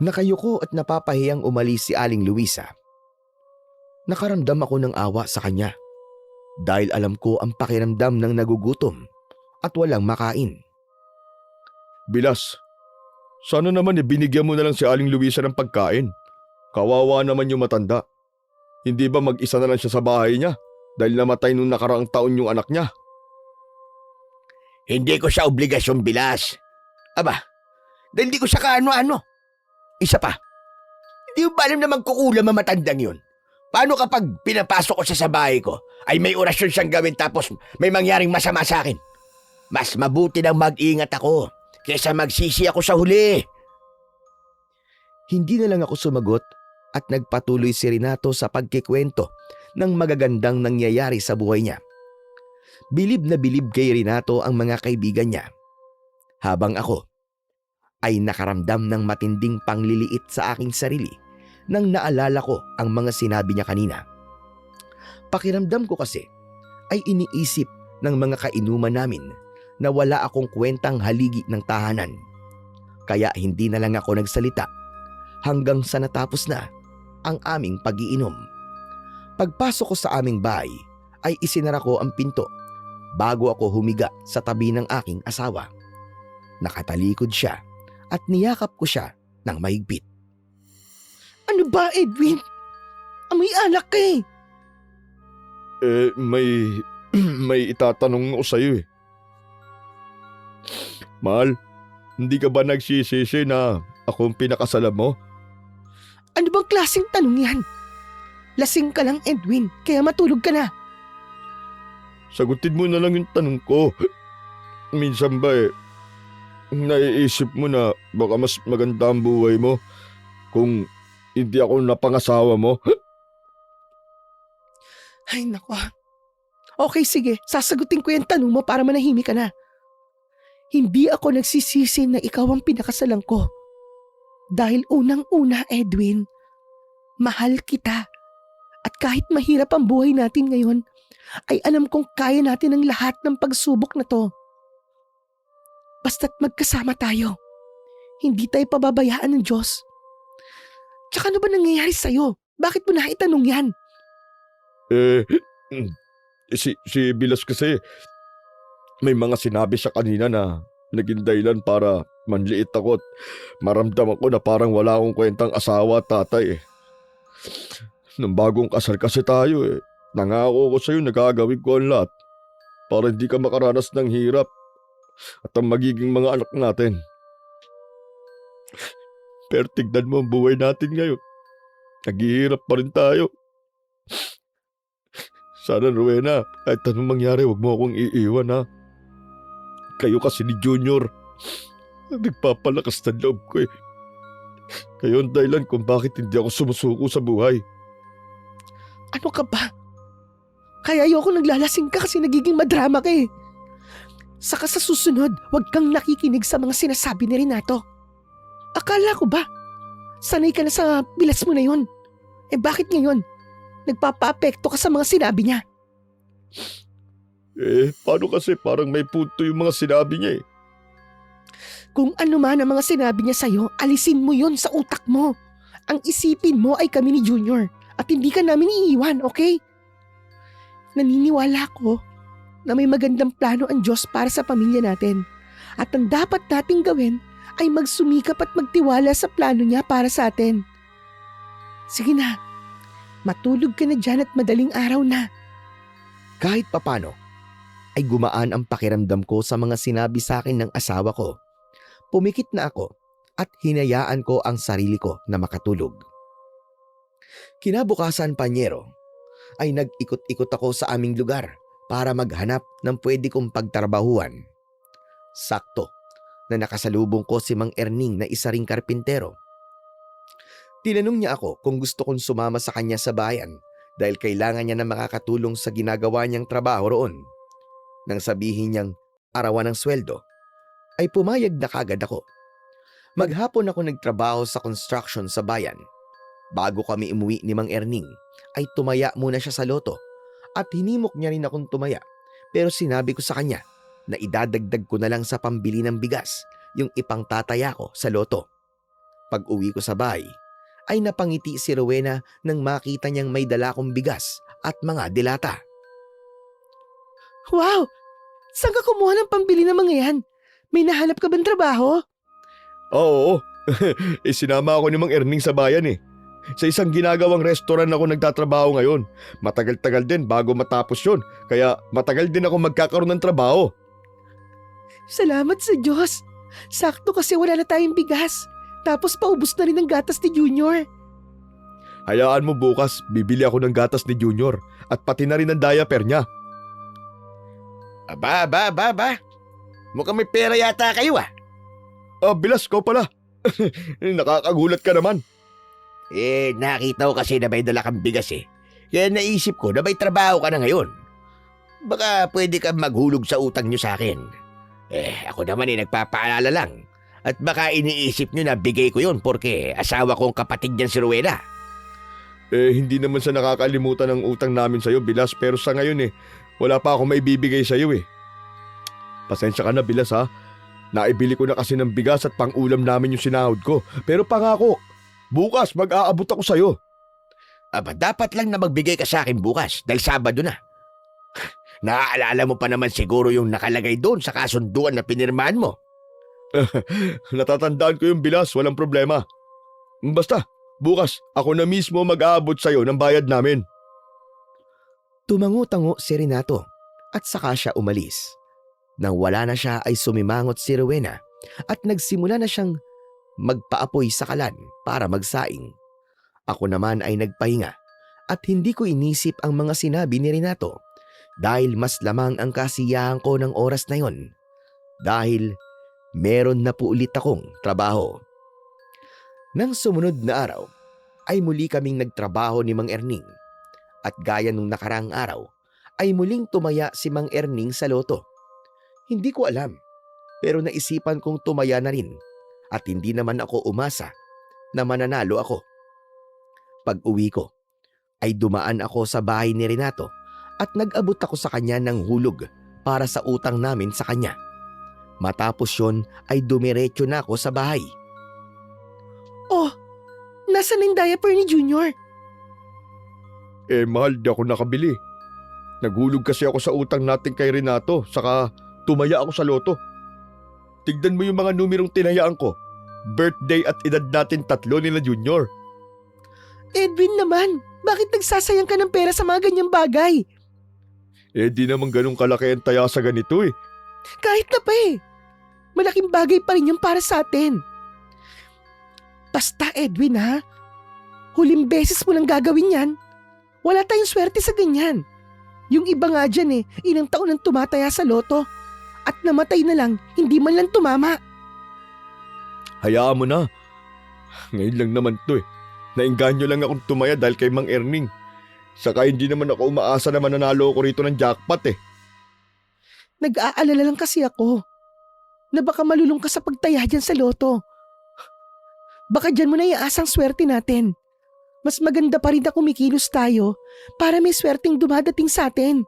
Speaker 5: Nakayuko at napapahiyang umalis si Aling Luisa. Nakaramdam ako ng awa sa kanya dahil alam ko ang pakiramdam ng nagugutom at walang makain.
Speaker 2: Bilas, sana naman binigyan mo na lang si Aling Luisa ng pagkain. Kawawa naman yung matanda. Hindi ba mag-isa na lang siya sa bahay niya dahil namatay nung nakaraang taon yung anak niya?
Speaker 1: Hindi ko siya obligasyon, Bilas. Aba, dahil hindi ko siya kaano-ano. Isa pa, hindi mo ba alam na magkukulam ang matandang yun? Paano kapag pinapasok ko siya sa bahay ko, ay may orasyon siyang gawin tapos may mangyaring masama sa akin? Mas mabuti nang mag-ingat ako kaysa magsisi ako sa huli.
Speaker 5: Hindi na lang ako sumagot at nagpatuloy si Renato sa pagkikwento ng magagandang nangyayari sa buhay niya. Bilib na bilib kay Renato ang mga kaibigan niya. Habang ako ay nakaramdam ng matinding pangliliit sa aking sarili nang naalala ko ang mga sinabi niya kanina. Pakiramdam ko kasi ay iniisip ng mga kainuman namin na wala akong kwentang haligi ng tahanan. Kaya hindi na lang ako nagsalita hanggang sa natapos na ang aming pag-iinom. Pagpasok ko sa aming bahay ay isinara ko ang pinto bago ako humiga sa tabi ng aking asawa. Nakatalikod siya at niyakap ko siya ng mahigpit.
Speaker 4: Ano ba, Edwin? Amoy alak ka eh.
Speaker 2: May itatanong ako sa'yo eh. Mahal, hindi ka ba nagsisisi na ako ang pinakasalan mo?
Speaker 4: Ano bang klaseng tanong yan? Lasing ka lang, Edwin, kaya matulog ka na.
Speaker 2: Sagutin mo na lang yung tanong ko. Minsan ba naiisip mo na baka mas maganda ang buhay mo kung hindi ako napangasawa mo?
Speaker 4: Ay, naku. Okay, sige. Sasagutin ko yung tanong mo para manahimik ka na. Hindi ako nagsisisi na ikaw ang pinakasalan ko. Dahil unang-una, Edwin, mahal kita. At kahit mahirap ang buhay natin ngayon, ay alam kong kaya natin ang lahat ng pagsubok na to. Basta't magkasama tayo. Hindi tayo pababayaan ng Diyos. Tsaka ano ba nangyayari sa'yo? Bakit mo na itanong yan?
Speaker 2: Si Bilas kasi, may mga sinabi siya kanina na naging dahilan para manliit ako at maramdaman ko na parang wala akong kwentang asawa at tatay eh. Nung bagong kasal kasi tayo nangako ko sa'yo na gagawin ko ang lahat para hindi ka makaranas ng hirap at ang magiging mga anak natin. Pero tignan mo ang buhay natin ngayon. Naghihirap pa rin tayo. Sana, Rowena, kahit anong mangyari, huwag mo akong iiwan, ha? Kayo kasi ni Junior, nagpapalakas ng loob ko eh. Kayo ang dahilan kung bakit hindi ako sumusuko sa buhay.
Speaker 4: Ano ka ba? Kaya ayoko naglalasing ka kasi nagiging madrama ka eh. Saka sa susunod, huwag kang nakikinig sa mga sinasabi ni Renato. Akala ko ba? Sanay ka na sa bilas mo na yun. Bakit ngayon? Nagpapa-apekto ka sa mga sinabi niya.
Speaker 2: Paano kasi parang may punto yung mga sinabi niya eh.
Speaker 4: Kung ano man ang mga sinabi niya sa'yo, alisin mo yon sa utak mo. Ang isipin mo ay kami ni Junior at hindi ka namin iiwan, okay? Naniniwala ko na may magandang plano ang Diyos para sa pamilya natin. At ang dapat nating gawin ay magsumikap at magtiwala sa plano niya para sa atin. Sige na, matulog ka na dyan at madaling araw na.
Speaker 5: Kahit papano, ay gumaan ang pakiramdam ko sa mga sinabi sa akin ng asawa ko. Pumikit na ako at hinayaan ko ang sarili ko na makatulog. Kinabukasan, Panyero, ay nag-ikot-ikot ako sa aming lugar para maghanap ng pwede kong pagtrabahuan. Sakto na nakasalubong ko si Mang Erning na isa ring karpintero. Tinanong niya ako kung gusto kong sumama sa kanya sa bayan dahil kailangan niya na makakatulong sa ginagawa niyang trabaho roon. Nang sabihin niyang arawan ng sweldo, ay pumayag na kagad ako. Maghapon ako nagtrabaho sa construction sa bayan. Bago kami umuwi ni Mang Erning, ay tumaya muna siya sa loto at hinimok niya rin akong tumaya. Pero sinabi ko sa kanya na idadagdag ko na lang sa pambili ng bigas yung ipangtataya ko sa loto. Pag uwi ko sa bahay, ay napangiti si Rowena nang makita niyang may dala kong bigas at mga dilata.
Speaker 4: Wow! Saan ka kumuha ng pambili ng mga yan? May nahanap ka bang trabaho?
Speaker 2: Oo. Sinama ako ni Mang Erning sa bayan eh. Sa isang ginagawang restaurant ako nagtatrabaho ngayon. Matagal-tagal din bago matapos yun. Kaya matagal din ako magkakaroon ng trabaho.
Speaker 4: Salamat sa Diyos. Sakto kasi wala na tayong bigas. Tapos paubos na rin ang gatas ni Junior.
Speaker 2: Hayaan mo bukas, bibili ako ng gatas ni Junior at pati na rin ang diaper niya.
Speaker 1: Aba. Mukhang may pera yata kayo ah.
Speaker 2: Bilas ko pala. Nakakagulat ka naman.
Speaker 1: Nakita ko kasi na may dala kang bigas eh. Kaya naisip ko na may trabaho ka na ngayon. Baka pwede kang maghulog sa utang nyo sa akin. Ako naman nagpapaalala lang. At baka iniisip nyo na bigay ko yun porque asawa kong kapatid niyan si Rowena.
Speaker 2: Hindi naman sa nakakalimutan ng utang namin sa'yo, Bilas. Pero sa ngayon wala pa akong maibibigay sa'yo eh. Pasensya ka na, Bilas ha. Naibili ko na kasi ng bigas at pang-ulam namin yung sinahod ko. Pero pangako, bukas mag-aabot ako sa'yo.
Speaker 1: Aba, dapat lang na magbigay ka sa akin bukas dahil Sabado na. Naaalala mo pa naman siguro yung nakalagay doon sa kasunduan na pinirmahan mo.
Speaker 2: Natatandaan ko yung Bilas, walang problema. Basta, bukas ako na mismo mag-aabot sa'yo ng bayad namin.
Speaker 5: Tumango-tango si Renato at saka siya umalis. Nang wala na siya ay sumimangot si Rowena at nagsimula na siyang magpaapoy sa kalan para magsaing. Ako naman ay nagpahinga at hindi ko inisip ang mga sinabi ni Renato dahil mas lamang ang kasiyahan ko ng oras na yon dahil meron na po ulit akong trabaho. Nang sumunod na araw ay muli kaming nagtrabaho ni Mang Erning at gaya nung nakarang araw ay muling tumaya si Mang Erning sa loto. Hindi ko alam pero naisipan kong tumaya na rin at hindi naman ako umasa na mananalo ako. Pag uwi ko ay dumaan ako sa bahay ni Renato at nag-abot ako sa kanya ng hulog para sa utang namin sa kanya. Matapos yon ay dumiretso na ako sa bahay.
Speaker 4: Oh, nasaan ang diaper ni Junior?
Speaker 2: Mahal, di ako nakabili. Naghulog kasi ako sa utang natin kay Renato, saka tumaya ako sa loto. Tignan mo yung mga numerong tinayaan ko. Birthday at edad natin 3 nila Junior.
Speaker 4: Edwin naman, bakit nagsasayang ka ng pera sa mga ganyang bagay?
Speaker 2: Di naman ganun kalaki ang taya sa ganito eh.
Speaker 4: Kahit na pa eh. Malaking bagay pa rin yung para sa atin. Basta Edwin ha, huling beses mo lang gagawin yan. Wala tayong swerte sa ganyan. Yung iba nga dyan ilang taon nang tumataya sa loto. At namatay na lang, hindi man lang tumama.
Speaker 2: Hayaan mo na. Ngayon lang naman to eh. Nainganyo lang akong tumaya dahil kay Mang Erning. Saka hindi naman ako umaasa na mananalo ko rito ng jackpot eh.
Speaker 4: Nag-aalala lang kasi ako na baka malulung ka sa pagtaya dyan sa loto. Baka dyan mo na iaasang swerte natin. Mas maganda pa rin na kumikilos tayo para may swerteng dumadating sa atin.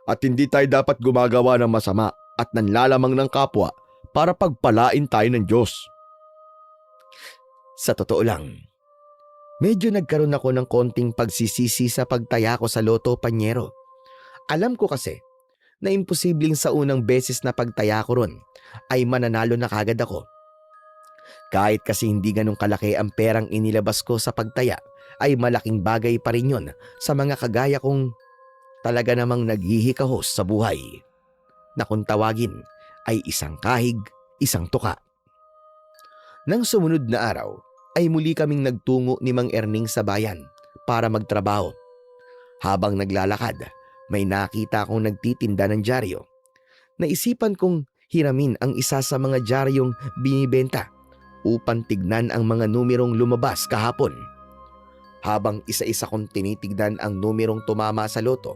Speaker 2: At hindi tayo dapat gumagawa ng masama at nanlalamang ng kapwa para pagpalain tayo ng Diyos.
Speaker 5: Sa totoo lang, medyo nagkaroon ako ng konting pagsisisi sa pagtaya ko sa Loto Panyero. Alam ko kasi na imposibleng sa unang beses na pagtaya ko ron ay mananalo na kagad ako. Kahit kasi hindi ganun kalaki ang perang inilabas ko sa pagtaya, ay malaking bagay pa rin yun sa mga kagaya kong talaga namang naghihikahos sa buhay, na kung tawagin ay isang kahig, isang tuka. Nang sumunod na araw, ay muli kaming nagtungo ni Mang Erning sa bayan para magtrabaho. Habang naglalakad, may nakita akong nagtitinda ng dyaryo. Naisipan kong hiramin ang isa sa mga dyaryong binibenta upang tignan ang mga numerong lumabas kahapon. Habang isa-isa kong tinitignan ang numerong tumama sa loto,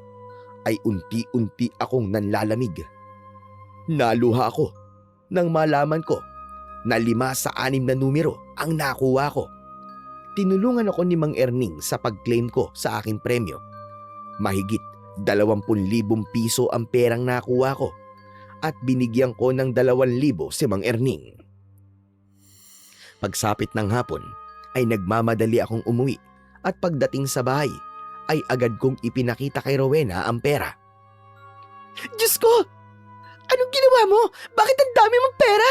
Speaker 5: ay unti-unti akong nanlalamig. Naluha ako nang malaman ko na 5 sa 6 na numero ang nakuha ko. Tinulungan ako ni Mang Erning sa pag-claim ko sa aking premyo. Mahigit 20,000 piso ang perang nakuha ko at binigyan ko ng 2,000 si Mang Erning. Pagsapit ng hapon ay nagmamadali akong umuwi at pagdating sa bahay ay agad kong ipinakita kay Rowena ang pera.
Speaker 4: Diyos ko! Anong ginawa mo? Bakit ang dami mong pera?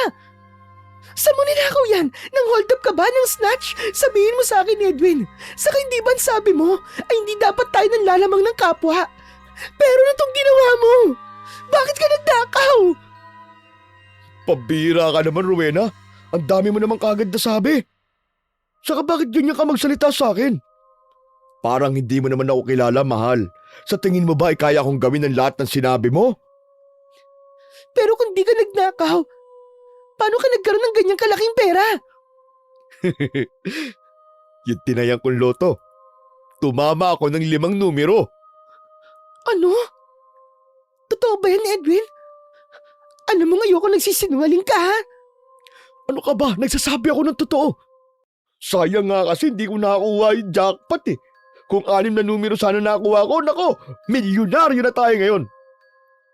Speaker 4: Saan mo ninakaw yan? Nang hold up ka ba ng snatch? Sabihin mo sa akin, Edwin. Saka hindi ba sabi mo ay hindi dapat tayo nanlalamang ng kapwa? Pero na tong ginawa mo? Bakit ka nagdakaw?
Speaker 2: Pabira ka naman, Rowena. Ang dami mo naman kagad nasabi. Saka bakit ganyan ka magsalita sa akin? Parang hindi mo naman ako kilala, mahal. Sa tingin mo ba ay kaya kong gawin ang lahat ng sinabi mo?
Speaker 4: Pero kung di ka nagnakaw, paano ka nagkaroon ng ganyang kalaking pera?
Speaker 2: Yung tinayang kong loto. Tumama ako ng 5 numero.
Speaker 4: Ano? Totoo ba yan, Edwin? Alam mo, ayoko nagsisinungaling ka, ha?
Speaker 2: Ano ka ba? Nagsasabi ako ng totoo. Sayang nga kasi hindi ko nakakuha yung jackpot eh. Kung 6 na numero sana nakuha ko, nako, milyonaryo na tayo ngayon.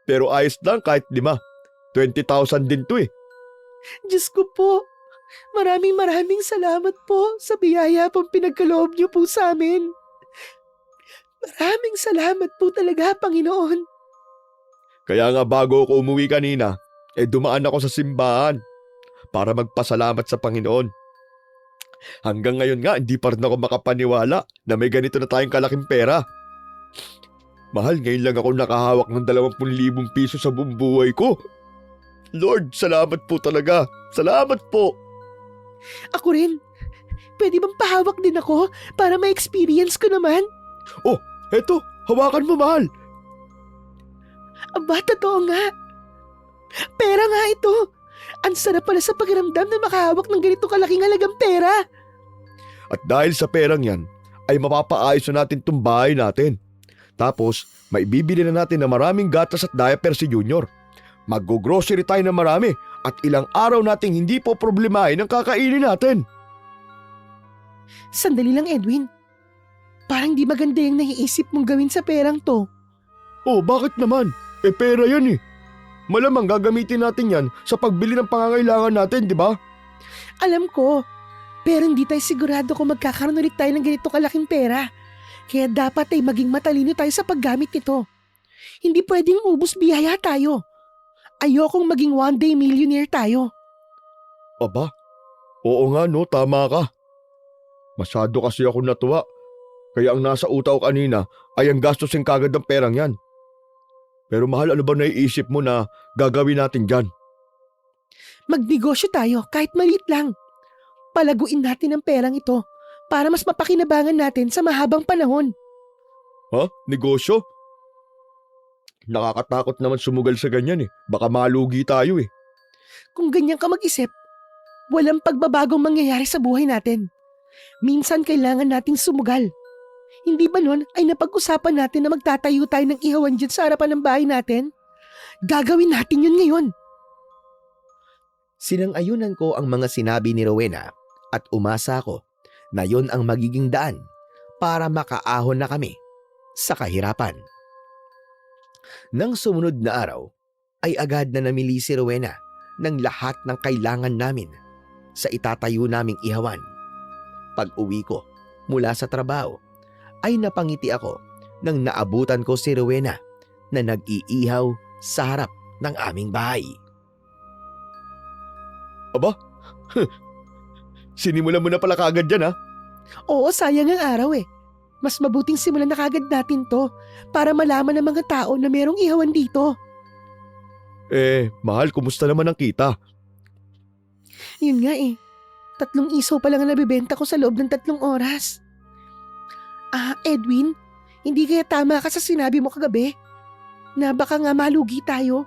Speaker 2: Pero ayos lang kahit 5. 20,000 din to eh.
Speaker 4: Diyos ko po, maraming salamat po sa biyaya pong pinagkaloob niyo po sa amin. Maraming salamat po talaga, Panginoon.
Speaker 2: Kaya nga bago ako umuwi kanina, dumaan ako sa simbahan para magpasalamat sa Panginoon. Hanggang ngayon nga, hindi pa rin ako makapaniwala na may ganito na tayong kalaking pera. Mahal, ngayon lang ako nakahawak ng 20,000 piso sa buong buhay ko. Lord, salamat po talaga. Salamat po.
Speaker 4: Ako rin. Pwede bang pahawak din ako para ma-experience ko naman?
Speaker 2: Oh, eto, hawakan mo, mahal.
Speaker 4: Aba, totoo nga. Pera nga ito. Ang sarap pala sa pakiramdam na makahawak ng ganito kalaking halagang pera.
Speaker 2: At dahil sa perang yan, ay mapapaayos na natin itong bahay natin. Tapos, maibibili na natin na maraming gatas at diaper si Junior. Mag-grocery tayo na marami at ilang araw nating hindi po problemahin ang kakainin natin.
Speaker 4: Sandali lang, Edwin. Parang di maganda yung naiisip mong gawin sa perang to.
Speaker 2: Oh, bakit naman? Pera yan eh. Malamang gagamitin natin yan sa pagbili ng pangangailangan natin, di ba?
Speaker 4: Alam ko, pero hindi tayo sigurado kung magkakaroon ulit tayo ng ganito kalaking pera. Kaya dapat ay maging matalino tayo sa paggamit nito. Hindi pwedeng ubus biyaya tayo. Ayokong maging one-day millionaire tayo.
Speaker 2: Aba, oo nga no, tama ka. Masyado kasi ako natuwa. Kaya ang nasa utak ko kanina ay ang gastusin kagad ng perang yan. Pero mahal, ano ba naiisip mo na gagawin natin dyan?
Speaker 4: Magnegosyo tayo kahit maliit lang. Palaguin natin ang perang ito para mas mapakinabangan natin sa mahabang panahon.
Speaker 2: Ha? Negosyo? Nakakatakot naman sumugal sa ganyan eh. Baka malugi tayo eh.
Speaker 4: Kung ganyan ka mag-isip, walang pagbabagong mangyayari sa buhay natin. Minsan kailangan nating sumugal. Hindi ba nun ay napag-usapan natin na magtatayo tayo ng ihawan dyan sa harapan ng bahay natin? Gagawin natin yun ngayon.
Speaker 5: Sinang-ayunan ko ang mga sinabi ni Rowena at umasa ako na yon ang magiging daan para makaahon na kami sa kahirapan. Nang sumunod na araw, ay agad na namili si Rowena ng lahat ng kailangan namin sa itatayo naming ihawan. Pag-uwi ko mula sa trabaho, ay napangiti ako nang naabutan ko si Rowena na nag-iihaw sa harap ng aming bahay.
Speaker 2: Aba, sinimulan mo na pala kaagad yan ha?
Speaker 4: Oo, sayang ang araw eh. Mas mabuting simulan na kagad natin to para malaman ng mga tao na merong ihawan dito.
Speaker 2: Mahal, kumusta naman ang kita?
Speaker 4: Yun nga eh. 3 isaw pa lang ang nabibenta ko sa loob ng 3 oras. Edwin, hindi kaya tama ka sa sinabi mo kagabi na baka nga malugi tayo.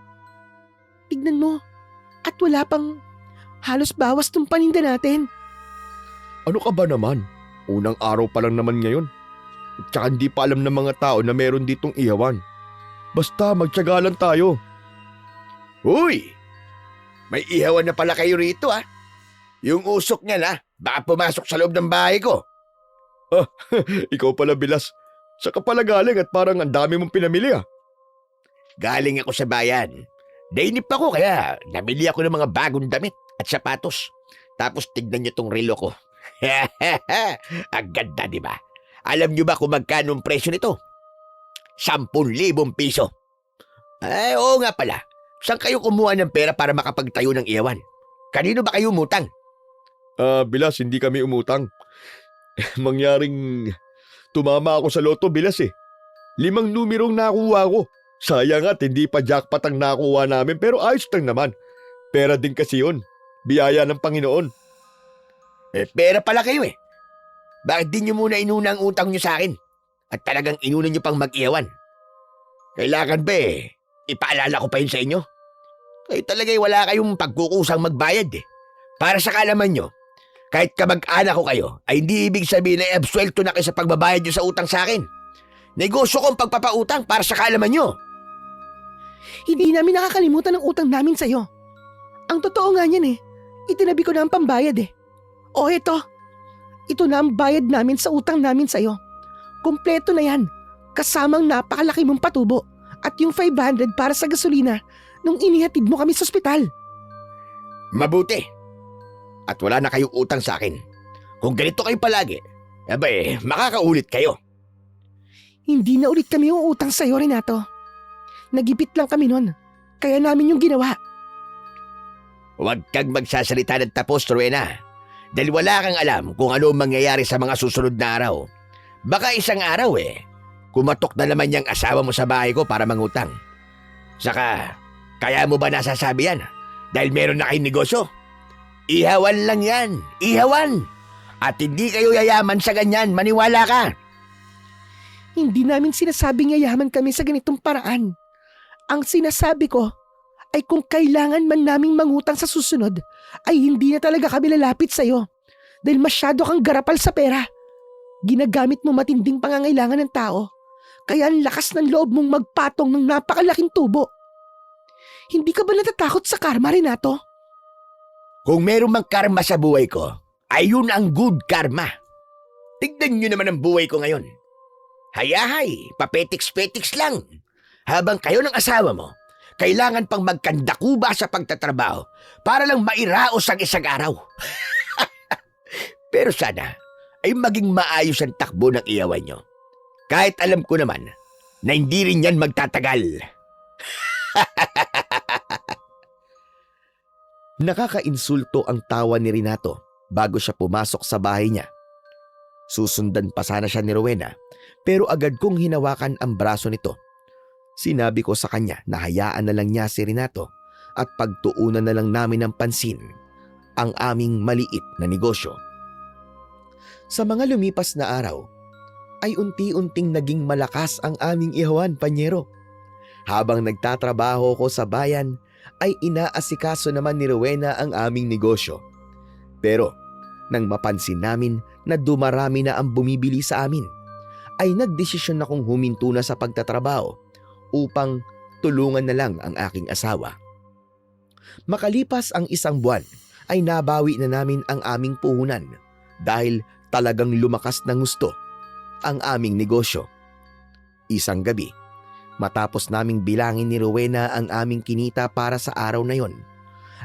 Speaker 4: Tignan mo, at wala pang halos bawas tong paninda natin.
Speaker 2: Ano ka ba naman? Unang araw pa lang naman ngayon. Tsaka hindi pa alam ng mga tao na meron ditong ihawan. Basta magtiyaga lang tayo.
Speaker 1: Uy! May ihawan na pala kayo rito ah. Yung usok niya na, baka pumasok sa loob ng bahay ko.
Speaker 2: Ikaw pala, Bilas. Saka pala galing at parang ang dami mong pinamili ah.
Speaker 1: Galing ako sa bayan. Nainip ako kaya namili ako ng mga bagong damit at sapatos. Tapos tignan niyo tong relo ko. Ang ganda, di ba? Alam niyo ba kung magkano ang presyo nito? 10,000 piso. Ay, oo nga pala. Saan kayo kumuha ng pera para makapagtayo ng iyawan? Kanino ba kayo umutang?
Speaker 2: Bilas, hindi kami umutang. Mangyaring tumama ako sa loto, Bilas eh. 5 numerong nakuha ko. Sayang at hindi pa jackpot ang nakuha namin pero ayos lang naman. Pera din kasi yun. Biyaya ng Panginoon.
Speaker 1: Pera pala kayo eh. Bakit di nyo muna inuna ang utang nyo sa akin? At talagang inuna nyo pang mag-iyawan? Kailangan ba ipaalala ko pa yun sa inyo? Kayo talaga'y wala kayong pagkukusang magbayad eh. Para sa kalaman nyo, kahit kamag-anak ko kayo, ay hindi ibig sabihin na absuelto na kayo sa pagbabayad nyo sa utang sa akin. Negosyo ko ang pagpapautang para sa kalaman nyo.
Speaker 4: Hindi namin nakakalimutan ang utang namin sa'yo. Ang totoo nga niyan eh, itinabi ko na ang pambayad eh. O ito na ang bayad namin sa utang namin sa'yo. Kompleto na yan, kasamang napakalaki mong patubo at yung 500 para sa gasolina nung inihatid mo kami sa ospital.
Speaker 1: Mabuti. At wala na kayong utang sa akin. Kung ganito kayo palagi, makakaulit kayo.
Speaker 4: Hindi na ulit kami yung utang sa'yo, Renato. Nagipit lang kami nun, kaya namin yung ginawa.
Speaker 1: Huwag kang magsasalita ng tapos, Rowena. Dahil wala kang alam kung ano mangyayari sa mga susunod na araw. Baka isang araw kumatok na naman yung asawa mo sa bahay ko para mangutang. Saka, kaya mo ba nasasabi yan? Dahil meron na kayong negosyo? Ihawan lang yan, ihawan. At hindi kayo yayaman sa ganyan, maniwala ka.
Speaker 4: Hindi namin sinasabing yayaman kami sa ganitong paraan. Ang sinasabi ko ay kung kailangan man naming mangutang sa susunod, ay hindi na talaga kami lalapit sa'yo dahil masyado kang garapal sa pera. Ginagamit mo matinding pangangailangan ng tao, kaya ang lakas ng loob mong magpatong ng napakalaking tubo. Hindi ka ba natatakot sa karma, Renato?
Speaker 1: Kung meron mang karma sa buhay ko, ay yun ang good karma. Tignan nyo naman ang buhay ko ngayon. Hayahay, papetiks-petiks lang. Habang kayo ng asawa mo, kailangan pang magkandakuba sa pagtatrabaho para lang mairaos ang isang araw. Pero sana ay maging maayos ang takbo ng iyawan nyo. Kahit alam ko naman na hindi rin yan magtatagal.
Speaker 5: Nakakainsulto ang tawa ni Renato bago siya pumasok sa bahay niya. Susundan pa sana siya ni Rowena pero agad kong hinawakan ang braso nito. Sinabi ko sa kanya na hayaan na lang niya si Renato at pagtuunan na lang namin ng pansin ang aming maliit na negosyo. Sa mga lumipas na araw, ay unti-unting naging malakas ang aming ihawan, Panyero. Habang nagtatrabaho ko sa bayan, ay inaasikaso naman ni Rowena ang aming negosyo. Pero nang mapansin namin na dumarami na ang bumibili sa amin, ay nagdesisyon akong huminto na sa pagtatrabaho upang tulungan na lang ang aking asawa. Makalipas ang 1 buwan ay nabawi na namin ang aming puhunan dahil talagang lumakas ng gusto ang aming negosyo. Isang gabi, Matapos naming bilangin ni Rowena ang aming kinita para sa araw na yon,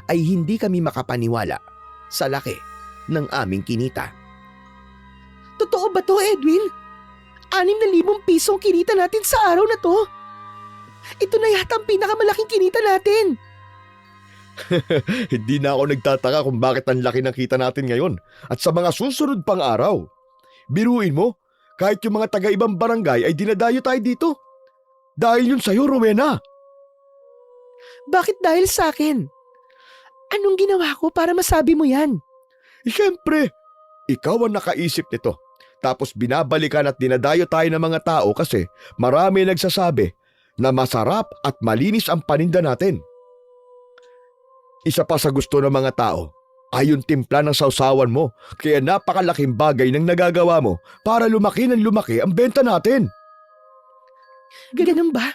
Speaker 5: ay hindi kami makapaniwala sa laki ng aming kinita.
Speaker 4: Totoo ba to, Edwin? 6,000 piso ang kinita natin sa araw na to. Ito na yata ang pinakamalaking kinita natin.
Speaker 2: Hindi na ako nagtataka kung bakit ang laki ng kita natin ngayon at sa mga susunod pang araw. Biruin mo, kahit yung mga taga-ibang barangay ay dinadayo tayo dito. Dahil yun sa'yo, Rowena.
Speaker 4: Bakit dahil sa akin? Anong ginawa ko para masabi mo yan?
Speaker 2: Siyempre, ikaw ang nakaisip nito. Tapos binabalikan at dinadayo tayo ng mga tao kasi marami nagsasabi na masarap at malinis ang paninda natin. Isa pa sa gusto ng mga tao ay yung timpla ng sausawan mo, kaya napakalaking bagay ng nagagawa mo para lumaki ng lumaki ang benta natin.
Speaker 4: Ganun ba?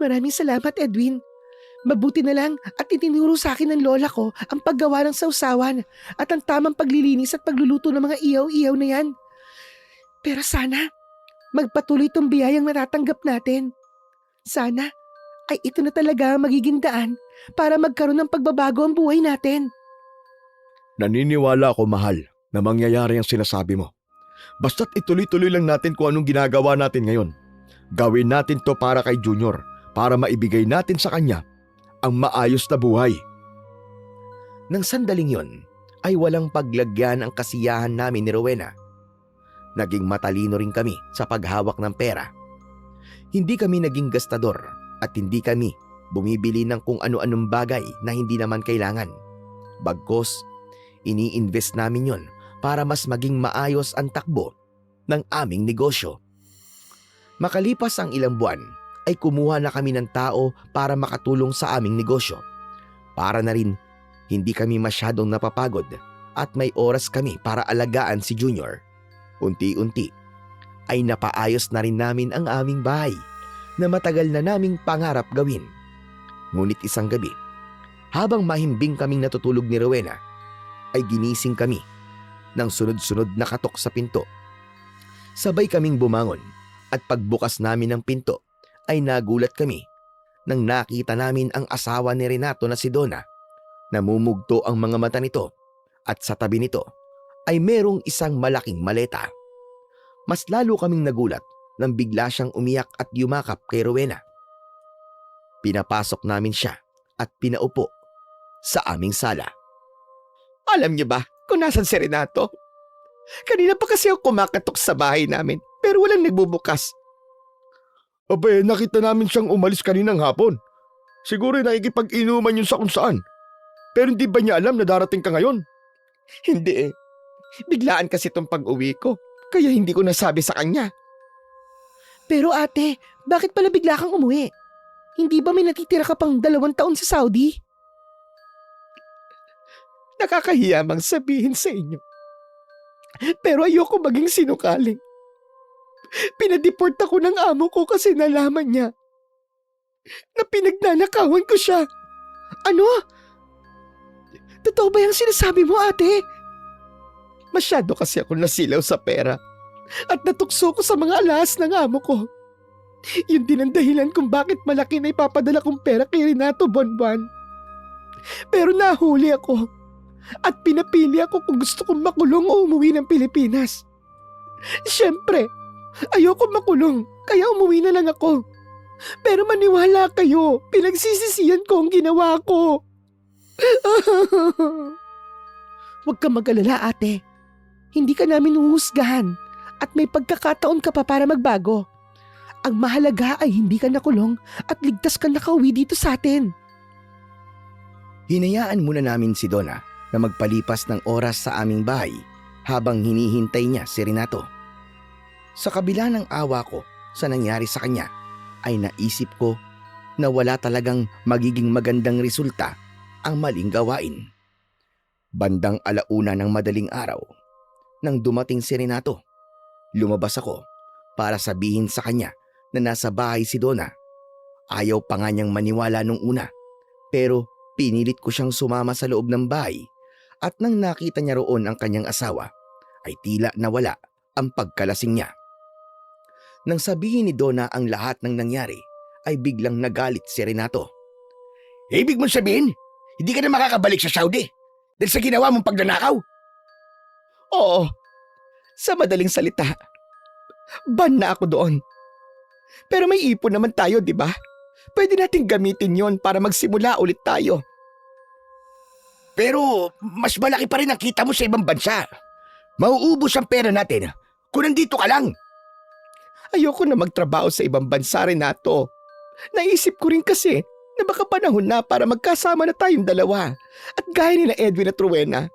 Speaker 4: Maraming salamat, Edwin. Mabuti na lang at itinuro sa akin ng lola ko ang paggawa ng sausawan at ang tamang paglilinis at pagluluto ng mga iyaw-iyaw na yan. Pero sana, magpatuloy itong biyayang natatanggap natin. Sana, ay ito na talaga ang magiging daan para magkaroon ng pagbabago ang buhay natin.
Speaker 2: Naniniwala ako, mahal, na mangyayari ang sinasabi mo. Basta't ituloy-tuloy lang natin kung anong ginagawa natin ngayon. Gawin natin to para kay Junior, para maibigay natin sa kanya ang maayos na buhay.
Speaker 5: Nang sandaling yon, ay walang paglagyan ang kasiyahan namin ni Rowena. Naging matalino rin kami sa paghawak ng pera. Hindi kami naging gastador at hindi kami bumibili ng kung ano-anong bagay na hindi naman kailangan. Bagkus, ini-invest namin yon para mas maging maayos ang takbo ng aming negosyo. Makalipas ang ilang buwan, ay kumuha na kami ng tao para makatulong sa aming negosyo. Para na rin hindi kami masyadong napapagod at may oras kami para alagaan si Junior. Unti-unti ay napaayos na rin namin ang aming bahay na matagal na naming pangarap gawin. Ngunit isang gabi, habang mahimbing kaming natutulog ni Rowena, ay ginising kami ng sunod-sunod na katok sa pinto. Sabay kaming bumangon at pagbukas namin ng pinto ay nagulat kami nang nakita namin ang asawa ni Renato na si Donna. Namumugto ang mga mata nito at sa tabi nito ay merong isang malaking maleta. Mas lalo kaming nagulat nang bigla siyang umiyak at yumakap kay Rowena. Pinapasok namin siya at pinaupo sa aming sala.
Speaker 4: Alam niyo ba kung nasan si Renato? Kanina pa kasi ako kumakatok sa bahay namin pero walang nagbubukas.
Speaker 2: Abay, nakita namin siyang umalis kaninang hapon. Siguro nakikipag-inuman yun sa kung saan. Pero hindi ba niya alam na darating ka ngayon?
Speaker 4: Hindi eh. Biglaan kasi itong pag-uwi ko, kaya hindi ko nasabi sa kanya. Pero ate, bakit pala bigla kang umuwi? Hindi ba may natitira ka pang 2 taon sa Saudi? Nakakahiya mang sabihin sa inyo. Pero ayoko maging sinungaling. Pinadeport ako ng amo ko kasi nalaman niya na pinagnanakawan ko siya. Ano? Totoo ba yung sinasabi mo, ate? Masyado kasi ako nasilaw sa pera at natukso ko sa mga alahas ng amo ko. Yun din ang dahilan kung bakit malaki na ipapadala kong pera kay Renato buwan-buwan. Pero nahuli ako at pinapili ako kung gusto kong makulong o umuwi ng Pilipinas. Siyempre, ayoko makulong, kaya umuwi na lang ako. Pero maniwala kayo, pinagsisisihan ko ang ginawa ko. Huwag ka mag-alala, ate. Hindi ka namin uhusgahan at may pagkakataon ka pa para magbago. Ang mahalaga ay hindi ka nakulong at ligtas ka nakauwi dito sa atin.
Speaker 5: Hinayaan muna namin si Donna na magpalipas ng oras sa aming bahay habang hinihintay niya si Renato. Sa kabila ng awa ko sa nangyari sa kanya, ay naisip ko na wala talagang magiging magandang resulta ang maling gawain. Bandang 1:00 ng madaling araw, nang dumating si Renato, lumabas ako para sabihin sa kanya na nasa bahay si Donna. Ayaw pa nga niyang maniwala nung una, pero pinilit ko siyang sumama sa loob ng bahay at nang nakita niya roon ang kanyang asawa, ay tila nawala ang pagkalasing niya. Nang sabihin ni Donna ang lahat ng nangyari, ay biglang nagalit si Renato.
Speaker 1: Ibig mong sabihin, hindi ka na makakabalik sa Saudi dahil sa ginawa mong pagnanakaw?
Speaker 5: Oo, sa madaling salita, ban na ako doon. Pero may ipon naman tayo, di ba? Pwede nating gamitin yon para magsimula ulit tayo.
Speaker 1: Pero mas malaki pa rin ang kita mo sa ibang bansa. Mauubos ang pera natin kung nandito ka lang.
Speaker 5: Ayoko na magtrabaho sa ibang bansa, Renato. Naisip ko rin kasi na baka panahon na para magkasama na tayong dalawa. At gaya nila Edwin at Rowena,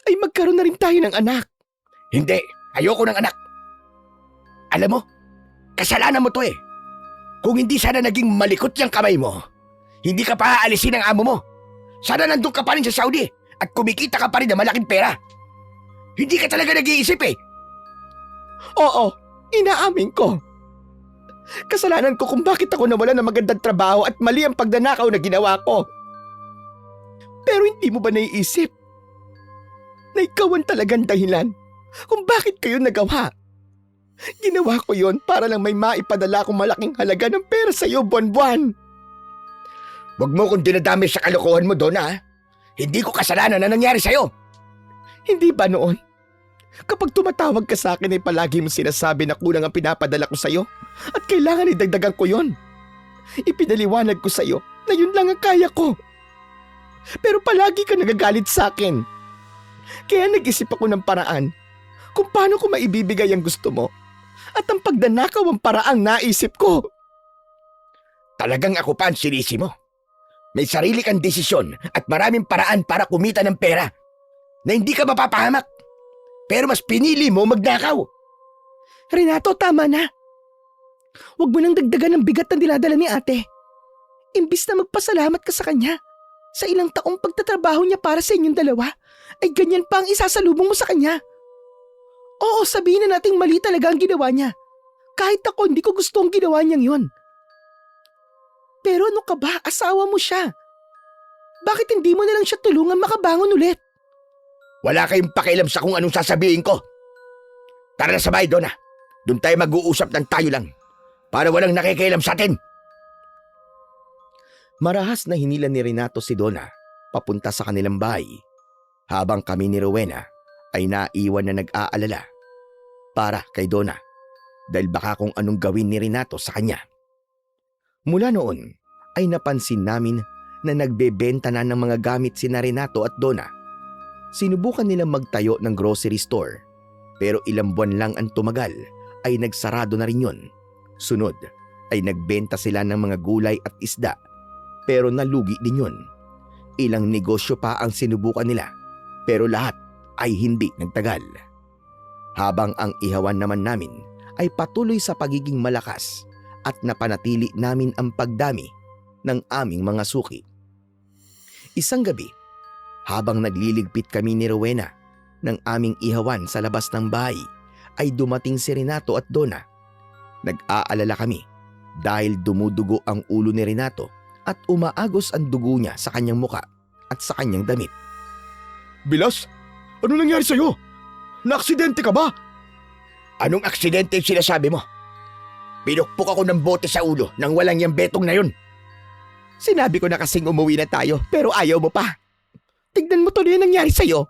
Speaker 5: ay magkaroon na rin tayo ng anak.
Speaker 1: Hindi, ayoko ng anak. Alam mo, kasalanan mo to eh. Kung hindi sana naging malikot yung kamay mo, hindi ka pa aalisin ng amo mo. Sana nandun ka pa rin sa Saudi at kumikita ka pa rin ng malaking pera. Hindi ka talaga nag-iisip eh.
Speaker 5: Oo, inaamin ko. Kasalanan ko kung bakit ako nawala ng magandang trabaho at mali ang pagnanakaw na ginawa ko. Pero hindi mo ba naiisip na ikaw ang talagang dahilan kung bakit kayo nagawa? Ginawa ko yon para lang may maipadala kong malaking halaga ng pera sa iyo buwan-buwan.
Speaker 1: Huwag mo kong dinadami sa kalokohan mo, Donna. Hindi ko kasalanan na nangyari sa'yo.
Speaker 5: Hindi ba noon? Kapag tumatawag ka sa akin ay palagi mo sinasabi na kulang ang pinapadala ko sa iyo at kailangan idagdagan ko yon. Ipinaliwanag ko sa iyo na yun lang ang kaya ko. Pero palagi ka nagagalit sa akin. Kaya nag-isip ako ng paraan kung paano ko maibibigay ang gusto mo. At ang pagdanakaw ang paraang naisip ko.
Speaker 1: Talagang ako pa ang sinisi mo. May sarili kang desisyon at maraming paraan para kumita ng pera na hindi ka mapapahamak. Pero mas pinili mo magnakaw.
Speaker 4: Renato, tama na. Huwag mo nang dagdagan ng bigat na dinadala ni ate. Imbis na magpasalamat ka sa kanya, sa ilang taong pagtatrabaho niya para sa inyong dalawa, ay ganyan pa ang isasalubong mo sa kanya. Oo, sabihin na nating mali talaga ang ginawa niya. Kahit ako, hindi ko gusto ang ginawa niyang yon. Pero ano ka ba? Asawa mo siya. Bakit hindi mo na lang siya tulungan makabangon ulit?
Speaker 1: Wala kayong pakialam sa kung anong sasabihin ko. Tara na sa bahay, Donna. Doon tayo mag-uusap ng tayo lang. Para walang nakikialam sa atin.
Speaker 5: Marahas na hinila ni Renato si Donna papunta sa kanilang bahay, habang kami ni Rowena ay naiwan na nag-aalala para kay Donna dahil baka kung anong gawin ni Renato sa kanya. Mula noon ay napansin namin na nagbebenta na ng mga gamit sina Renato at Donna. Sinubukan nilang magtayo ng grocery store pero ilang buwan lang ang tumagal ay nagsarado na rin yun. Sunod ay nagbenta sila ng mga gulay at isda pero nalugi din yun. Ilang negosyo pa ang sinubukan nila pero lahat ay hindi nagtagal. Habang ang ihawan naman namin ay patuloy sa pagiging malakas at napanatili namin ang pagdami ng aming mga suki. Isang gabi, habang nagliligpit kami ni Rowena ng aming ihawan sa labas ng bahay, ay dumating si Renato at Donna. Nag-aalala kami dahil dumudugo ang ulo ni Renato at umaagos ang dugo niya sa kanyang muka at sa kanyang damit.
Speaker 2: Bilas, ano nangyari sa'yo? Naaksidente ka ba?
Speaker 1: Anong aksidente yung sinasabi mo? Pinukpok ako ng bote sa ulo nang walang yung betong na yun.
Speaker 5: Sinabi ko na kasing umuwi na tayo pero ayaw mo pa. Tignan mo tuloy ang nangyari sa'yo.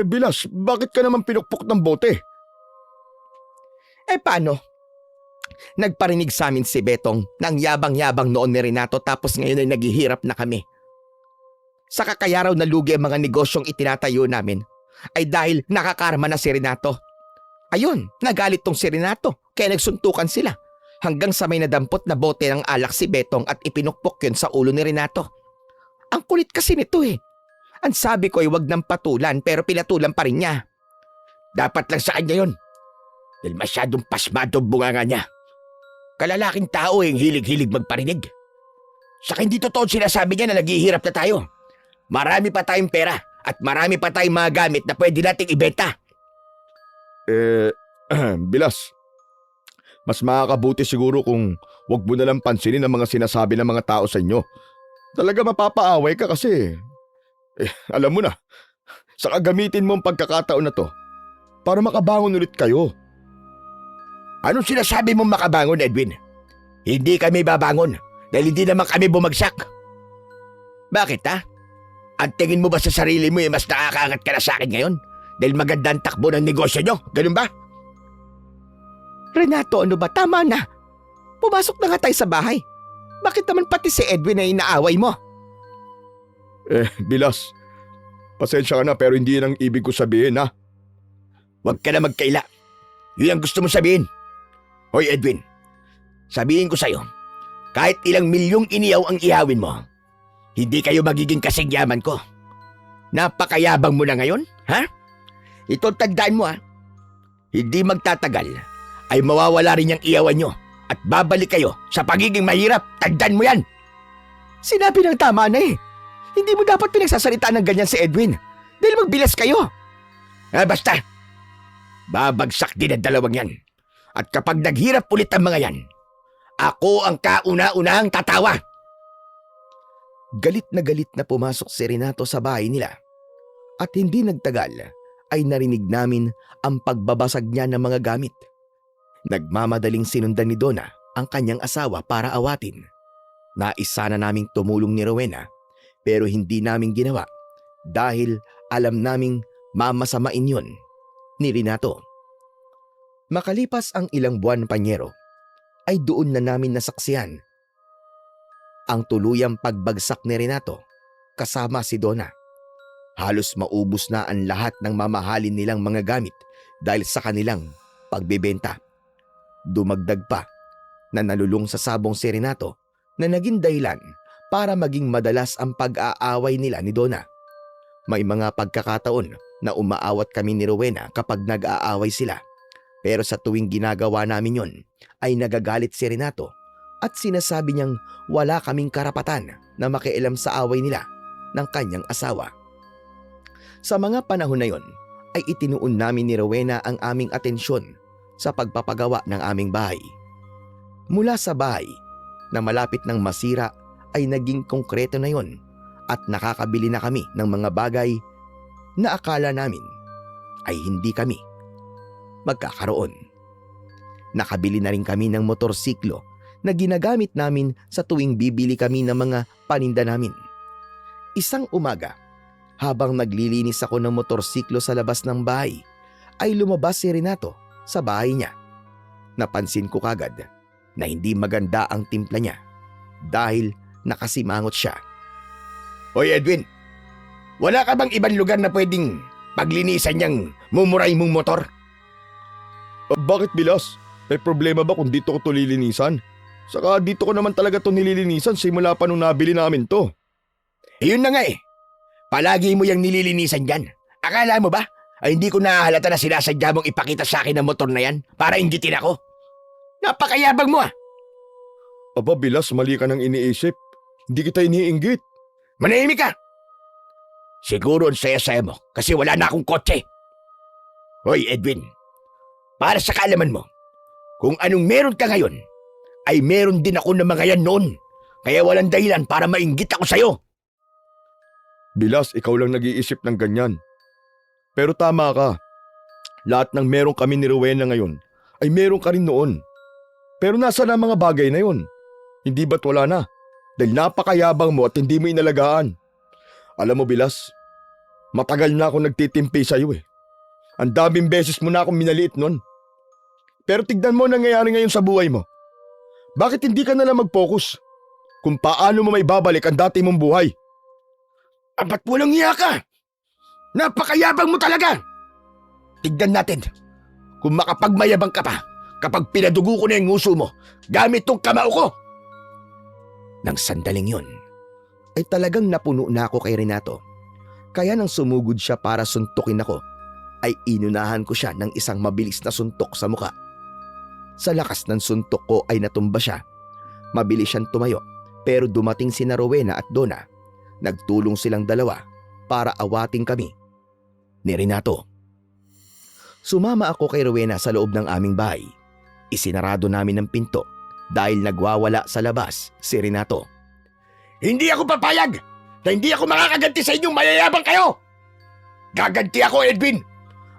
Speaker 2: Bilas, bakit ka naman pinukpok ng bote?
Speaker 5: Paano? Nagparinig sa amin si Betong na ang yabang-yabang noon ni Renato tapos ngayon ay naghihirap na kami. Sa kakaya raw nalugi ang mga negosyong itinatayo namin ay dahil nakakarma na si Renato. Ayun, nagalit tong si Renato kaya nagsuntukan sila hanggang sa may nadampot na bote ng alak si Betong at ipinukpok yun sa ulo ni Renato. Ang kulit kasi nito eh. Ang sabi ko ay wag nang patulan pero pinatulan pa rin niya.
Speaker 1: Dapat lang sa kanya yun. Dahil masyadong pasmado ang bunganga niya. Kalalaking tao yung hilig-hilig magparinig. Saka hindi totoo sinasabi niya na naghihirap na tayo. Marami pa tayong pera at marami pa tayong mga gamit na pwede nating ibenta.
Speaker 2: Bilas, mas makakabuti siguro kung wag mo na lang pansinin ang mga sinasabi ng mga tao sa inyo. Talaga mapapaaway ka kasi. Alam mo na, saka gamitin mo ang pagkakataon na to para makabangon ulit kayo.
Speaker 1: Anong sinasabi mong makabangon, Edwin? Hindi kami babangon dahil hindi naman kami bumagsak. Bakit ha? Ang tingin mo ba sa sarili mo mas nakakaangat ka na sa akin ngayon? Dahil maganda ang takbo ng negosyo nyo, ganun ba?
Speaker 4: Renato, ano ba? Tama na. Pumasok na nga tayo sa bahay. Bakit naman pati si Edwin ay inaaway mo?
Speaker 2: Bilas, pasensya ka na pero hindi yun ang ibig ko sabihin ha.
Speaker 1: Huwag ka na magkaila. Yun ang gusto mo sabihin. Hoy Edwin, sabihin ko sa'yo, kahit ilang milyong iniyaw ang ihawin mo, hindi kayo magiging kasing yaman ko. Napakayabang mo na ngayon, ha? Ito tandaan mo ha. Hindi magtatagal ay mawawala rin yung iyawan nyo at babalik kayo sa pagiging mahirap. Tandaan mo yan.
Speaker 4: Sinabi ng tama na eh. Hindi mo dapat pinagsasalitaan ng ganyan si Edwin. Dahil magbilas kayo.
Speaker 1: Basta, babagsak din ang dalawang yan. At kapag naghirap ulit ang mga yan, ako ang kauna-unahang tatawa.
Speaker 5: Galit na pumasok si Renato sa bahay nila. At hindi nagtagal ay narinig namin ang pagbabasag niya ng mga gamit. Nagmamadaling sinundan ni Donna ang kanyang asawa para awatin. Nais sana naming tumulong ni Rowena pero hindi namin ginawa dahil alam naming mamasamain yun ni Renato. Makalipas ang ilang buwan, Panyero, ay doon na namin nasaksihan ang tuluyang pagbagsak ni Renato kasama si Donna. Halos maubos na ang lahat ng mamahalin nilang mga gamit dahil sa kanilang pagbebenta. Dumagdag pa na nalulung sa sabong si Renato na naging dahilan para maging madalas ang pag-aaway nila ni Donna. May mga pagkakataon na umaawat kami ni Rowena kapag nag-aaway sila. Pero sa tuwing ginagawa namin yon ay nagagalit si Renato at sinasabi niyang wala kaming karapatan na makialam sa away nila ng kanyang asawa. Sa mga panahon na yon ay itinuon namin ni Rowena ang aming atensyon sa pagpapagawa ng aming bahay. Mula sa bahay na malapit ng masira ay naging konkreto na yon at nakakabili na kami ng mga bagay na akala namin ay hindi kami magkakaroon. Nakabili na rin kami ng motorsiklo na ginagamit namin sa tuwing bibili kami ng mga paninda namin. Isang umaga, habang naglilinis ako ng motorsiklo sa labas ng bahay, ay lumabas si Renato sa bahay niya. Napansin ko kagad na hindi maganda ang timpla niya dahil nakasimangot siya.
Speaker 1: Hoy Edwin, wala ka bang ibang lugar na pwedeng paglinisan niyang mumuray mong motor?
Speaker 2: Bakit Bilas? May problema ba kung dito ko to lilinisan? Saka dito ko naman talaga to nililinisan simula pa nung nabili namin to.
Speaker 1: Yun na nga eh. Palagi mo yung nililinisan dyan. Akala mo ba ay hindi ko nahahalata na sinasadya mong ipakita sa akin ang motor na yan para inggitin ako? Napakayabang mo ah.
Speaker 2: Aba Bilas, mali ka nang iniisip. Hindi kita iniinggit.
Speaker 1: Manahimik ka. Siguro ang saya-saya mo kasi wala na akong kotse. Hoy Edwin, para sa kaalaman mo, kung anong meron ka ngayon, ay meron din ako ng mga yan noon. Kaya walang dahilan para mainggit ako sa'yo.
Speaker 2: Bilas, ikaw lang nag-iisip ng ganyan. Pero tama ka. Lahat ng meron kami ni Rowena ngayon ay meron ka rin noon. Pero nasa na mga bagay na yun? Hindi ba't wala na? Dahil napakayabang mo at hindi mo inalagaan. Alam mo Bilas, matagal na ako nagtitimpi sa'yo eh. Ang daming beses mo na akong minaliit nun. Pero tignan mo ang nangyayari ngayon sa buhay mo. Bakit hindi ka na lang mag-focus kung paano mo may babalik ang dati mong buhay?
Speaker 1: Ba't walang iya ka? Napakayabang mo talaga! Tignan natin kung makapagmayabang ka pa kapag pinadugo ko na yung nguso mo gamit tong kamao ko.
Speaker 5: Nang sandaling yun, ay talagang napuno na ako kay Renato. Kaya nang sumugod siya para suntukin ako, ay inunahan ko siya ng isang mabilis na suntok sa muka. Sa lakas ng suntok ko ay natumba siya. Mabilis siyang tumayo pero dumating sina Rowena at Donna. Nagtulong silang dalawa para awating kami ni Renato. Sumama ako kay Rowena sa loob ng aming bahay. Isinarado namin ang pinto dahil nagwawala sa labas si Renato.
Speaker 1: Hindi ako papayag na hindi ako makakaganti sa inyong mayayabang kayo! Gaganti ako, Edwin!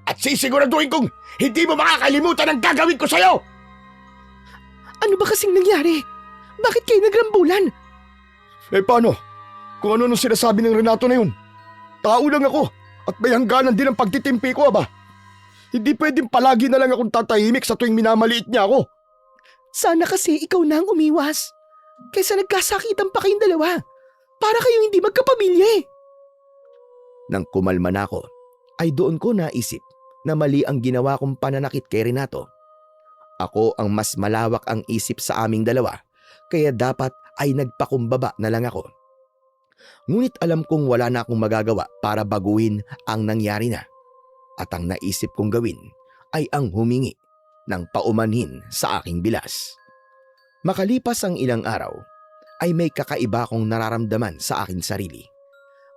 Speaker 1: At sisiguraduhin kong hindi mo makakalimutan ang gagawin ko sa'yo!
Speaker 4: Ano ba kasing nangyari? Bakit kayo nagrambulan?
Speaker 2: Eh paano? Kung ano nung sinasabi ng Renato na yun. Tao lang ako at may hangganan din ang pagtitimpi ko, aba. Hindi pwedeng palagi na lang akong tatahimik sa tuwing minamaliit niya ako.
Speaker 4: Sana kasi ikaw na ang umiwas. Kaysa nagkasakitan pa kayong dalawa. Para kayong hindi magkapamilya eh.
Speaker 5: Nang kumalma na ako, ay doon ko naisip na mali ang ginawa kong pananakit kay Renato. Ako ang mas malawak ang isip sa aming dalawa, kaya dapat ay nagpakumbaba na lang ako. Ngunit alam kong wala na akong magagawa para baguhin ang nangyari na. At ang naisip kong gawin ay ang humingi ng paumanhin sa aking bilas. Makalipas ang ilang araw, ay may kakaiba akong nararamdaman sa aking sarili.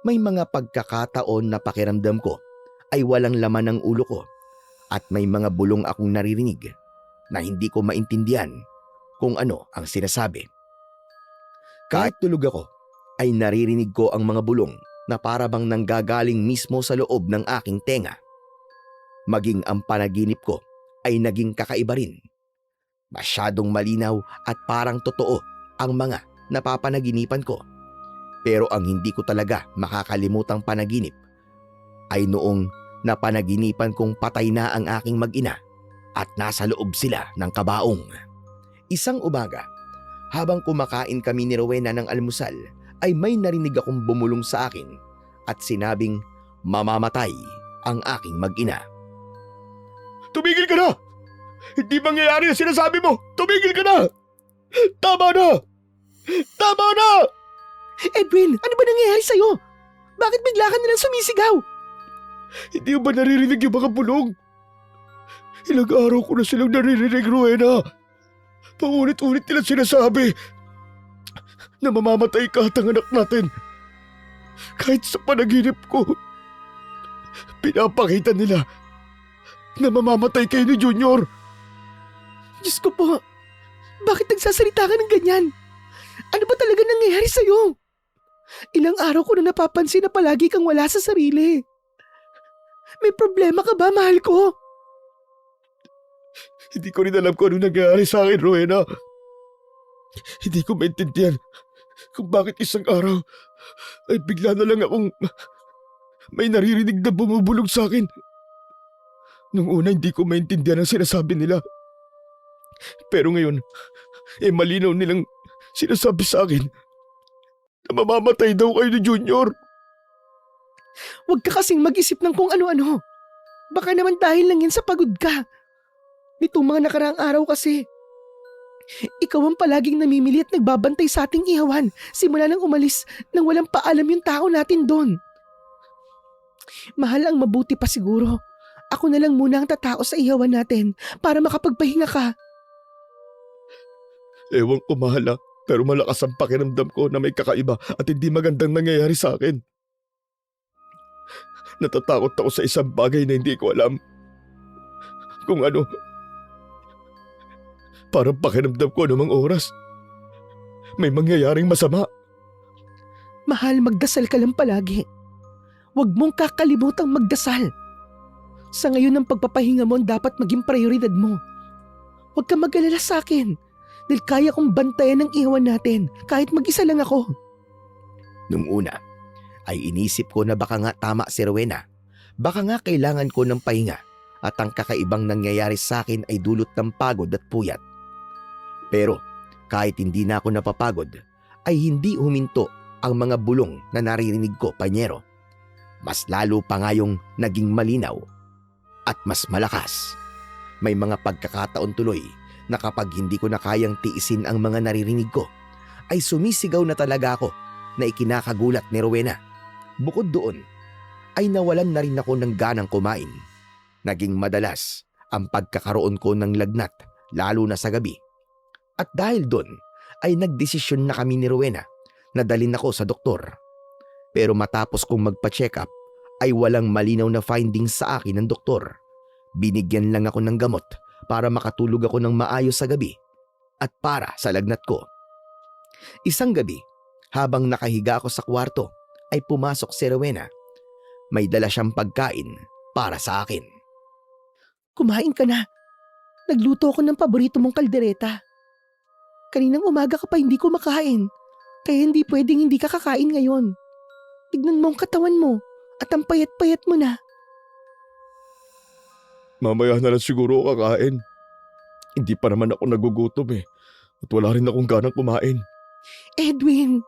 Speaker 5: May mga pagkakataon na pakiramdam ko ay walang laman ng ulo ko at may mga bulong akong naririnig na hindi ko maintindihan kung ano ang sinasabi. Kahit tulog ako, ay naririnig ko ang mga bulong na para bang nanggagaling mismo sa loob ng aking tenga. Maging ang panaginip ko ay naging kakaiba rin. Masyadong malinaw at parang totoo ang mga napapanaginipan ko. Pero ang hindi ko talaga makakalimutang panaginip ay noong napanaginipan kong patay na ang aking mag-ina at nasa loob sila ng kabaong. Isang umaga, habang kumakain kami ni Rowena ng almusal, ay may narinig akong bumulong sa akin at sinabing mamamatay ang aking mag-ina.
Speaker 2: Tumigil ka na! Hindi mangyayari ang sinasabi mo! Tumigil ka na! Tama na! Tama na!
Speaker 4: Edwin, ano ba nangyayari sa'yo? Bakit bigla ka nilang sumisigaw?
Speaker 2: Hindi mo ba naririnig yung mga bulong? Ilang araw ko na silang naririnig, Rowena. Paulit-ulit nila sinasabi na mamamatay ka at ang anak natin. Kahit sa panaginip ko, pinapakita nila na mamamatay kayo ni Junior.
Speaker 4: Diyos ko po, bakit nagsasalita ka ng ganyan? Ano ba talaga nangyayari sa'yo? Ilang araw ko na napapansin na palagi kang wala sa sarili. May problema ka ba, mahal ko?
Speaker 2: Hindi ko rin alam kung ano nangyayari sa akin, Rowena. Hindi ko maintindihan kung bakit isang araw ay bigla na lang akong may naririnig na bumubulog sa akin. Nung una hindi ko maintindihan ang sinasabi nila. Pero ngayon, malinaw nilang sinasabi sa akin na mamamatay daw kayo ni Junior.
Speaker 4: Huwag ka kasing mag-isip ng kung ano-ano. Baka naman dahil lang yan sa pagod ka. Nitong mga nakaraang araw kasi, ikaw ang palaging namimili at nagbabantay sa ating ihawan simula nang umalis nang walang paalam yung tao natin doon. Mahal, ang mabuti pa siguro. Ako na lang muna ang tatao sa ihawan natin para makapagpahinga ka.
Speaker 2: Ewan ko, mahal, pero malakas ang pakiramdam ko na may kakaiba at hindi magandang nangyayari sa akin. Natatakot ako sa isang bagay na hindi ko alam kung ano. Parang pakiramdam ko anumang oras may mangyayaring masama.
Speaker 4: Mahal, magdasal ka lang palagi. Huwag mong kakalimutang magdasal. Sa ngayon ng pagpapahinga mo dapat maging prioridad mo. Huwag kang mag-alala sa akin dahil kaya kong bantayan ang ihawan natin kahit mag-isa lang ako.
Speaker 5: Nung una, ay inisip ko na baka nga tama si Rowena. Baka nga kailangan ko ng pahinga at ang kakaibang nangyayari sa akin ay dulot ng pagod at puyat. Pero kahit hindi na ako napapagod, ay hindi huminto ang mga bulong na naririnig ko, panyero. Mas lalo pa nga yung naging malinaw at mas malakas. May mga pagkakataon tuloy na kapag hindi ko na kayang tiisin ang mga naririnig ko, ay sumisigaw na talaga ako na ikinakagulat ni Rowena. Bukod doon, ay nawalan na rin ako ng ganang kumain. Naging madalas ang pagkakaroon ko ng lagnat, lalo na sa gabi. At dahil doon, ay nagdesisyon na kami ni Rowena na dalhin ako sa doktor. Pero matapos kong magpa-check up, ay walang malinaw na findings sa akin ng doktor. Binigyan lang ako ng gamot para makatulog ako ng maayos sa gabi at para sa lagnat ko. Isang gabi, habang nakahiga ako sa kwarto, ay pumasok si Rowena. May dala siyang pagkain para sa akin.
Speaker 4: Kumain ka na. Nagluto ako ng paborito mong kaldereta. Kaninang umaga ka pa hindi kumakain. Kaya hindi pwedeng hindi ka kakain ngayon. Tignan mo ang katawan mo at ang payat-payat mo na.
Speaker 2: Mamaya na lang siguro ako kakain. Hindi pa naman ako nagugutom eh. At wala rin akong ganang kumain.
Speaker 4: Edwin,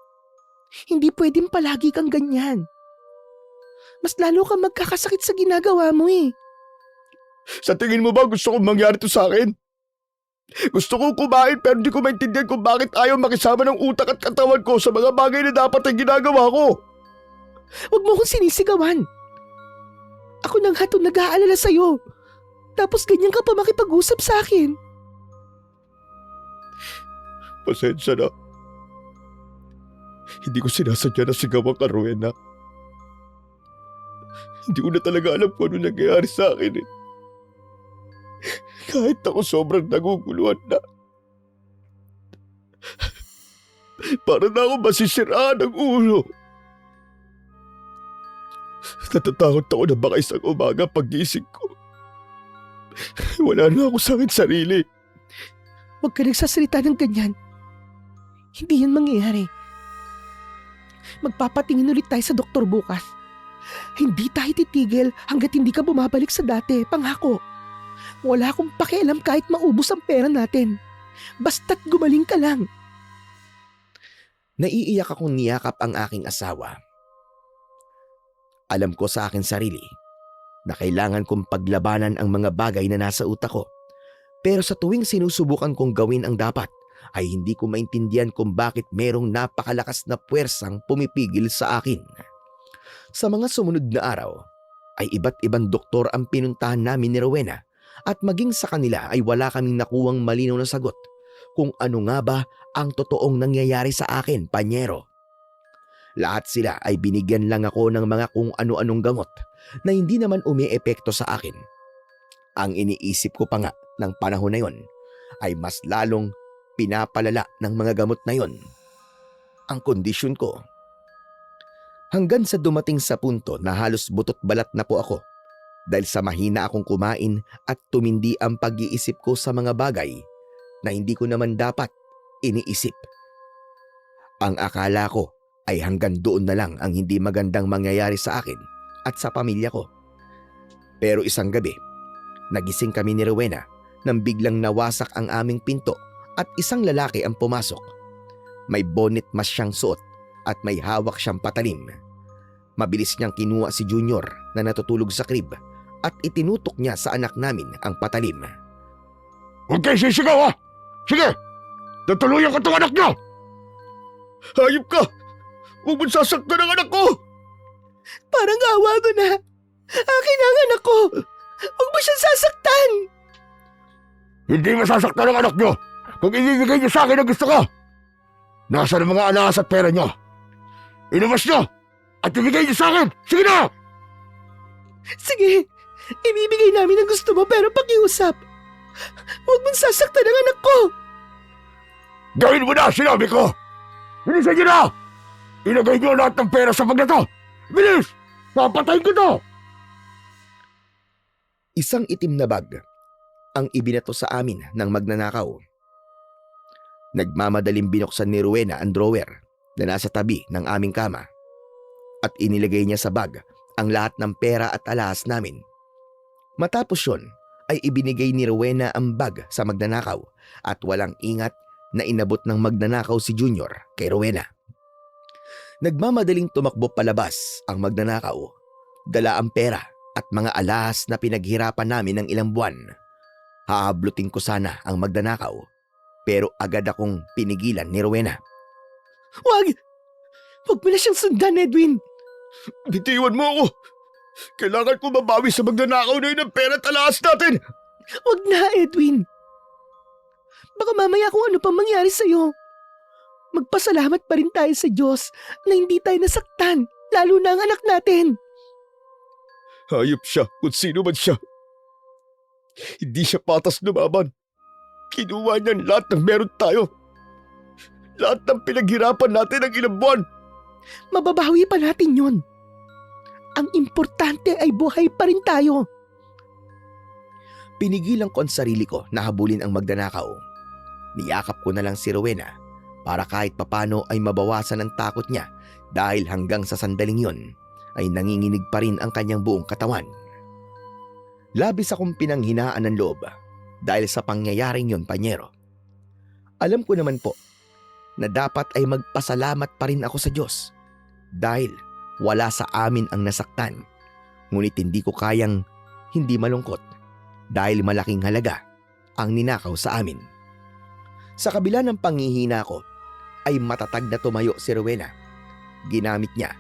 Speaker 4: hindi pwedeng palagi kang ganyan. Mas lalo kang magkakasakit sa ginagawa mo eh.
Speaker 2: Sa tingin mo ba gusto kong mangyari to sa akin? Gusto kong kumain pero hindi ko maintindihan kung bakit ayaw makisama ng utak at katawan ko sa mga bagay na dapat ay ginagawa ko.
Speaker 4: Huwag mo kong sinisigawan. Ako na nga itong nag-aalala sa'yo. Tapos ganyan ka pa makipag-usap sa akin.
Speaker 2: Pasensya na. Hindi ko sinasadya na sigawan ka, Rowena. Hindi ko na talaga alam kung ano nangyayari sa akin eh. Kahit ako sobrang naguguluhan na. Para na ako masisiraan ng ulo. Natatakot ako na baka isang umaga pag-gising ko. Wala na ako sa aking sarili.
Speaker 4: Huwag ka nagsasalita ng ganyan. Hindi yan mangyayari. Magpapatingin ulit tayo sa doktor bukas. Hindi tayo titigil hanggat hindi ka bumabalik sa dati, pangako. Wala akong pakialam kahit maubos ang pera natin. Basta't gumaling ka lang.
Speaker 5: Naiiyak akong niyakap ang aking asawa. Alam ko sa akin sarili na kailangan kong paglabanan ang mga bagay na nasa utak ko. Pero sa tuwing sinusubukan kong gawin ang dapat, ay hindi ko maintindihan kung bakit merong napakalakas na puwersang pumipigil sa akin. Sa mga sumunod na araw, ay iba't ibang doktor ang pinuntahan namin ni Rowena at maging sa kanila ay wala kaming nakuwang malinaw na sagot kung ano nga ba ang totoong nangyayari sa akin, panyero. Lahat sila ay binigyan lang ako ng mga kung ano-anong gamot na hindi naman umiepekto sa akin. Ang iniisip ko pa nga ng panahon na yon ay mas lalong pinapalala ng mga gamot na yon ang kondisyon ko. Hanggang sa dumating sa punto na halos butot balat na po ako dahil sa mahina akong kumain at tumindi ang pag-iisip ko sa mga bagay na hindi ko naman dapat iniisip. Ang akala ko ay hanggang doon na lang ang hindi magandang mangyayari sa akin at sa pamilya ko. Pero isang gabi, nagising kami ni Rowena nang biglang nawasak ang aming pinto at isang lalaki ang pumasok. May bonnet mask siyang suot at may hawak siyang patalim. Mabilis niyang kinuha si Junior na natutulog sa crib at itinutok niya sa anak namin ang patalim.
Speaker 2: Huwag kayo sisigaw ha! Sige! Tutuluyan ko itong anak niyo! Hayop ka! Huwag mong sasaktan ang anak ko!
Speaker 4: Parang awa mo na. Akin ang anak ko. Huwag mo siyang sasaktan.
Speaker 2: Hindi masasaktan ang anak niyo kung ibibigay niyo sa akin ang gusto ko. Nasaan ang mga alahas at pera niyo? Inumas niyo at ibigay niyo sa akin! Sige na!
Speaker 4: Sige, ibibigay namin ang gusto mo pero pakiusap. Huwag mong sasaktan ang anak ko.
Speaker 2: Gawin mo na, sinabi ko! Bilisan niyo na! Ilagay niyo lahat ng pera sa bag na to! Bilis! Papatayin ko to!
Speaker 5: Isang itim na bag ang ibinato sa amin ng magnanakaw. Nagmamadaling binuksan ni Rowena ang drawer na nasa tabi ng aming kama at inilagay niya sa bag ang lahat ng pera at alahas namin. Matapos yun ay ibinigay ni Rowena ang bag sa magnanakaw at walang ingat na inabot ng magnanakaw si Junior kay Rowena. Nagmamadaling tumakbo palabas ang magnanakaw, dala ang pera at mga alahas na pinaghirapan namin ng ilang buwan. Hahablutin ko sana ang magnanakaw pero agad akong pinigilan ni Rowena.
Speaker 4: Huwag! Huwag mo na siyang sundan, Edwin.
Speaker 2: Bitiwan mo ako! Kailangan ko mabawi sa magnanakaw na yun ang pera at alahas natin!
Speaker 4: Huwag na, Edwin. Baka mamaya kung ano pang mangyari sa'yo. Magpasalamat pa rin tayo sa Diyos na hindi tayo nasaktan, lalo na ang anak natin.
Speaker 2: Hayop siya kung sino man siya. Hindi siya patas lumaban. Kinuha niya lahat ng meron tayo. Lahat ng pinaghirapan natin ng ilang buwan.
Speaker 4: Mababawi pa natin yun. Ang importante ay buhay pa rin tayo.
Speaker 5: Pinigilan ko ang sarili ko na habulin ang magnanakaw. Niyakap ko na lang si Rowena para kahit papano ay mabawasan ang takot niya dahil hanggang sa sandaling yon ay nanginginig pa rin ang kanyang buong katawan. Labis akong pinanghinaan ng loob dahil sa pangyayaring yon, Panyero. Alam ko naman po na dapat ay magpasalamat pa rin ako sa Diyos dahil wala sa amin ang nasaktan. Ngunit hindi ko kayang hindi malungkot dahil malaking halaga ang ninakaw sa amin. Sa kabila ng panghihina ko ay matatag na tumayo si Rowena. Ginamit niya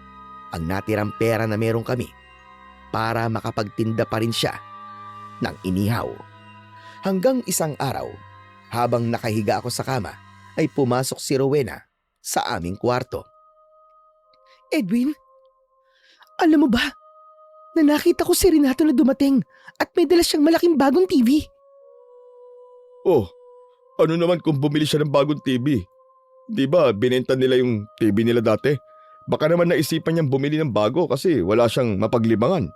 Speaker 5: ang natirang pera na meron kami para makapagtinda pa rin siya ng inihaw. Hanggang isang araw, habang nakahiga ako sa kama, ay pumasok si Rowena sa aming kwarto.
Speaker 4: Edwin, alam mo ba na nakita ko si Renato na dumating at may dala siyang malaking bagong TV?
Speaker 2: Oh, ano naman kung bumili siya ng bagong TV? Di ba binenta nila yung TV nila dati? Baka naman naisipan niyang bumili ng bago kasi wala siyang mapaglibangan.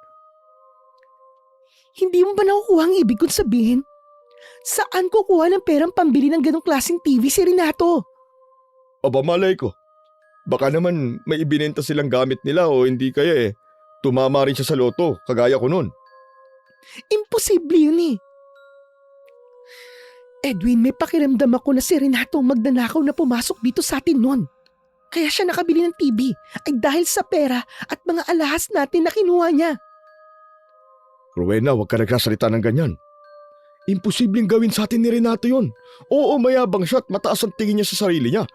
Speaker 4: Hindi mo ba nakukuha ang ibig kong sabihin? Saan kukuha ng perang pambili ng ganong klaseng TV si Renato?
Speaker 2: Aba malay ko. Baka naman may ibinenta silang gamit nila o hindi kaya tumama rin siya sa loto kagaya ko nun.
Speaker 4: Imposible yun eh. Edwin, may pakiramdam ako na si Renato ang magnanakaw na pumasok dito sa atin noon. Kaya siya nakabili ng TV ay dahil sa pera at mga alahas natin na kinuha niya.
Speaker 2: Rowena, huwag ka nagsasalita ng ganyan. Imposibleng gawin sa atin ni Renato yun. Oo, mayabang siya at mataas ang tingin niya sa sarili niya.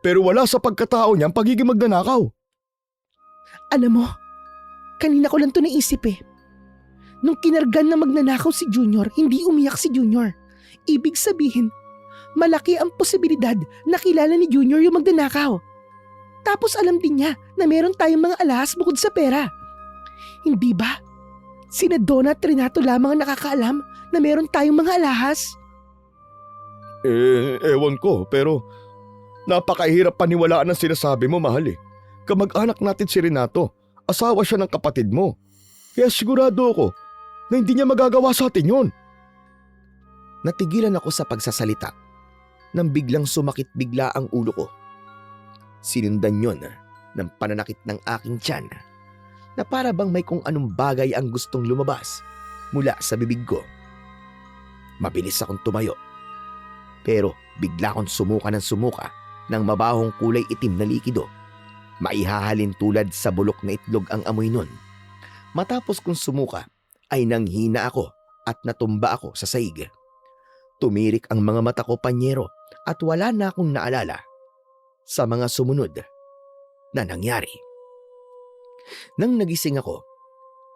Speaker 2: Pero wala sa pagkatao niya ang pagiging magnanakaw.
Speaker 4: Alam mo, kanina ko lang to naisip eh. Nung kinargan na magnanakaw si Junior, hindi umiyak si Junior. Ibig sabihin, malaki ang posibilidad na kilala ni Junior yung magnanakaw. Tapos alam din niya na meron tayong mga alahas bukod sa pera. Hindi ba? Sina Donna at Renato lamang ang nakakaalam na meron tayong mga alahas.
Speaker 2: Ewan ko, pero napakahirap paniwalaan ang sinasabi mo, mahal eh. Kamag-anak natin si Renato, asawa siya ng kapatid mo. Kaya sigurado ako na hindi niya magagawa sa atin yun.
Speaker 5: Natigilan ako sa pagsasalita nang biglang sumakit bigla ang ulo ko. Sinundan yon ng pananakit ng aking tiyan na para bang may kung anong bagay ang gustong lumabas mula sa bibig ko. Mabilis akong tumayo. Pero bigla akong sumuka ng mabahong kulay itim na likido. Maihahalin tulad sa bulok na itlog ang amoy nun. Matapos kong sumuka ay nanghina ako at natumba ako sa saig. Tumirik ang mga mata ko, Panyero, at wala na akong naalala sa mga sumunod na nangyari. Nang nagising ako,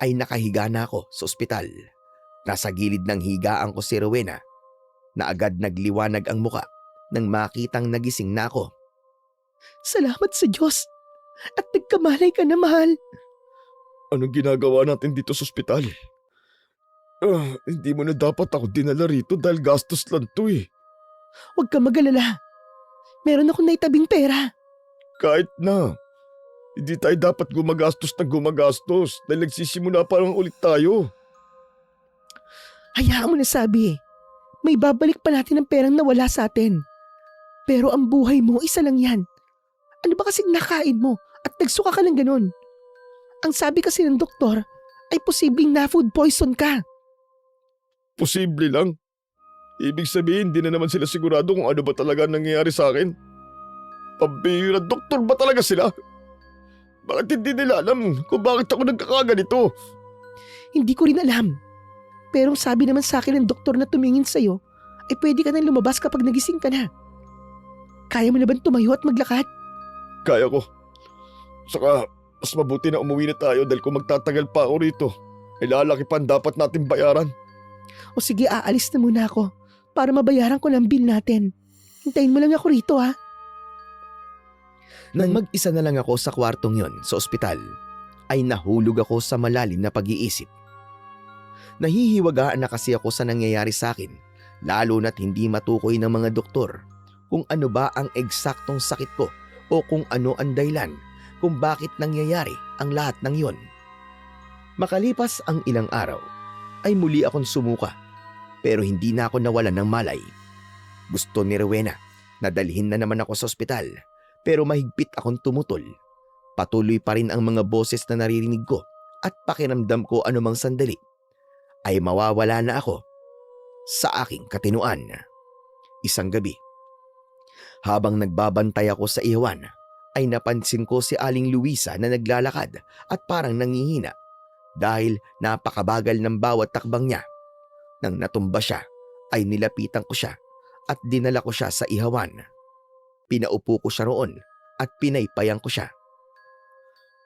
Speaker 5: ay nakahiga na ako sa ospital. Nasa gilid ng higaan ko si Rowena na agad nagliwanag ang muka nang makitang nagising na ako.
Speaker 4: Salamat sa Diyos at nagkamalay ka na, mahal.
Speaker 2: Anong ginagawa natin dito sa ospital? Hindi mo na dapat ako dinala rito dahil gastos lang to eh.
Speaker 4: Huwag ka mag-alala. Meron akong naitabing pera.
Speaker 2: Kahit na. Hindi tayo dapat gumagastos dahil nagsisimula pa lang ulit tayo.
Speaker 4: Hayaan mo na, sabi. May babalik pa natin ang perang nawala sa atin. Pero ang buhay mo, isa lang yan. Ano ba kasing nakain mo at nagsuka ka ng ganun? Ang sabi kasi ng doktor ay posibleng na food poison ka.
Speaker 2: Posible lang. Ibig sabihin, di na naman sila sigurado kung ano ba talaga nangyayari sa akin. Pambihira, doktor ba talaga sila? Bakit hindi nila alam kung bakit ako nagkakaganito?
Speaker 4: Hindi ko rin alam. Pero sabi naman sa akin ng doktor na tumingin sa'yo, ay pwede ka nang lumabas kapag nagising ka na. Kaya mo na ba tumayo at maglakad?
Speaker 2: Kaya ko. Saka, mas mabuti na umuwi na tayo dahil kung magtatagal pa ako rito, ay lalaki pa ang dapat natin bayaran.
Speaker 4: O sige, aalis na muna ako para mabayaran ko ng bill natin. Hintayin mo lang ako rito, ha?
Speaker 5: Nang mag-isa na lang ako sa kwartong yon sa ospital, ay nahulog ako sa malalim na pag-iisip. Nahihiwagaan na kasi ako sa nangyayari sa akin, lalo na't hindi matukoy ng mga doktor kung ano ba ang eksaktong sakit ko o kung ano ang dahilan kung bakit nangyayari ang lahat ng yon. Makalipas ang ilang araw, ay muli akong sumuka pero hindi na ako nawalan ng malay. Gusto ni Rowena na dalhin na naman ako sa ospital pero mahigpit akong tumutol. Patuloy pa rin ang mga boses na naririnig ko at pakiramdam ko anumang sandali ay mawawala na ako sa aking katinuan. Isang gabi, habang nagbabantay ako sa ihawan, ay napansin ko si Aling Luisa na naglalakad at parang nangihina dahil napakabagal ng bawat takbang niya. Nang natumba siya, ay nilapitan ko siya at dinala ko siya sa ihawan. Pinaupo ko siya roon at pinaypayan ko siya.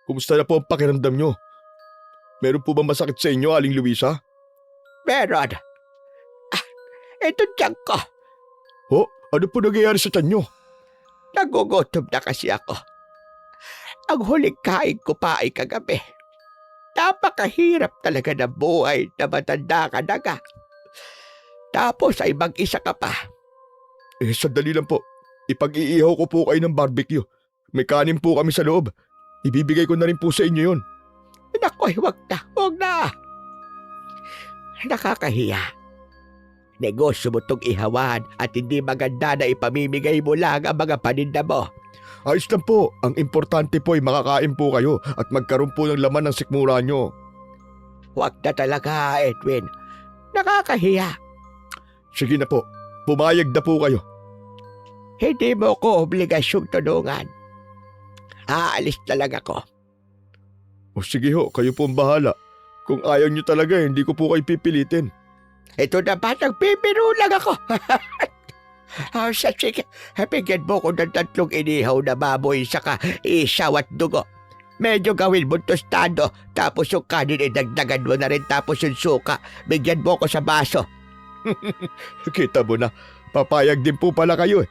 Speaker 2: Kumusta na po ang pakiramdam nyo? Meron po ba masakit sa inyo, Aling Luisa?
Speaker 1: Meron. Ito tiyan ko.
Speaker 2: Ho? Ano po nangyayari sa tiyan nyo?
Speaker 1: Nagugutom na kasi ako. Ang huling kain ko pa ay kagabi. Napakahirap talaga ng buhay na matanda ka na ka. Tapos ay mag-isa ka pa.
Speaker 2: Sandali lang po. Ipag-iihaw ko po kayo ng barbecue. May kanin po kami sa loob. Ibibigay ko na rin po sa inyo yun.
Speaker 1: Nakoy, wag na. Nakakahiya. Negosyo mo itong ihawan at hindi maganda na ipamimigay mo lang ang mga paninda mo.
Speaker 2: Ayos lang po. Ang importante po ay makakain po kayo at magkaroon po ng laman ng sikmura nyo.
Speaker 1: Wag na talaga, Edwin. Nakakahiya.
Speaker 2: Sige na po. Pumayag na po kayo.
Speaker 1: Hindi mo ko obligasyong tulungan. Aalis talaga ako.
Speaker 2: O sige ho, kayo po ang bahala. Kung ayaw nyo talaga, hindi ko po kayo pipilitin.
Speaker 1: Ito na ba? Nagpipiro lang ako. Sige, bigyan mo ko ng 3 inihaw na baboy saka isaw at dugo. Medyo gawin mo tostado, tapos yung kanin ay dagdagan mo na rin, tapos yung suka, bigyan mo ko sa baso.
Speaker 2: Kita mo na, papayag din po pala kayo eh.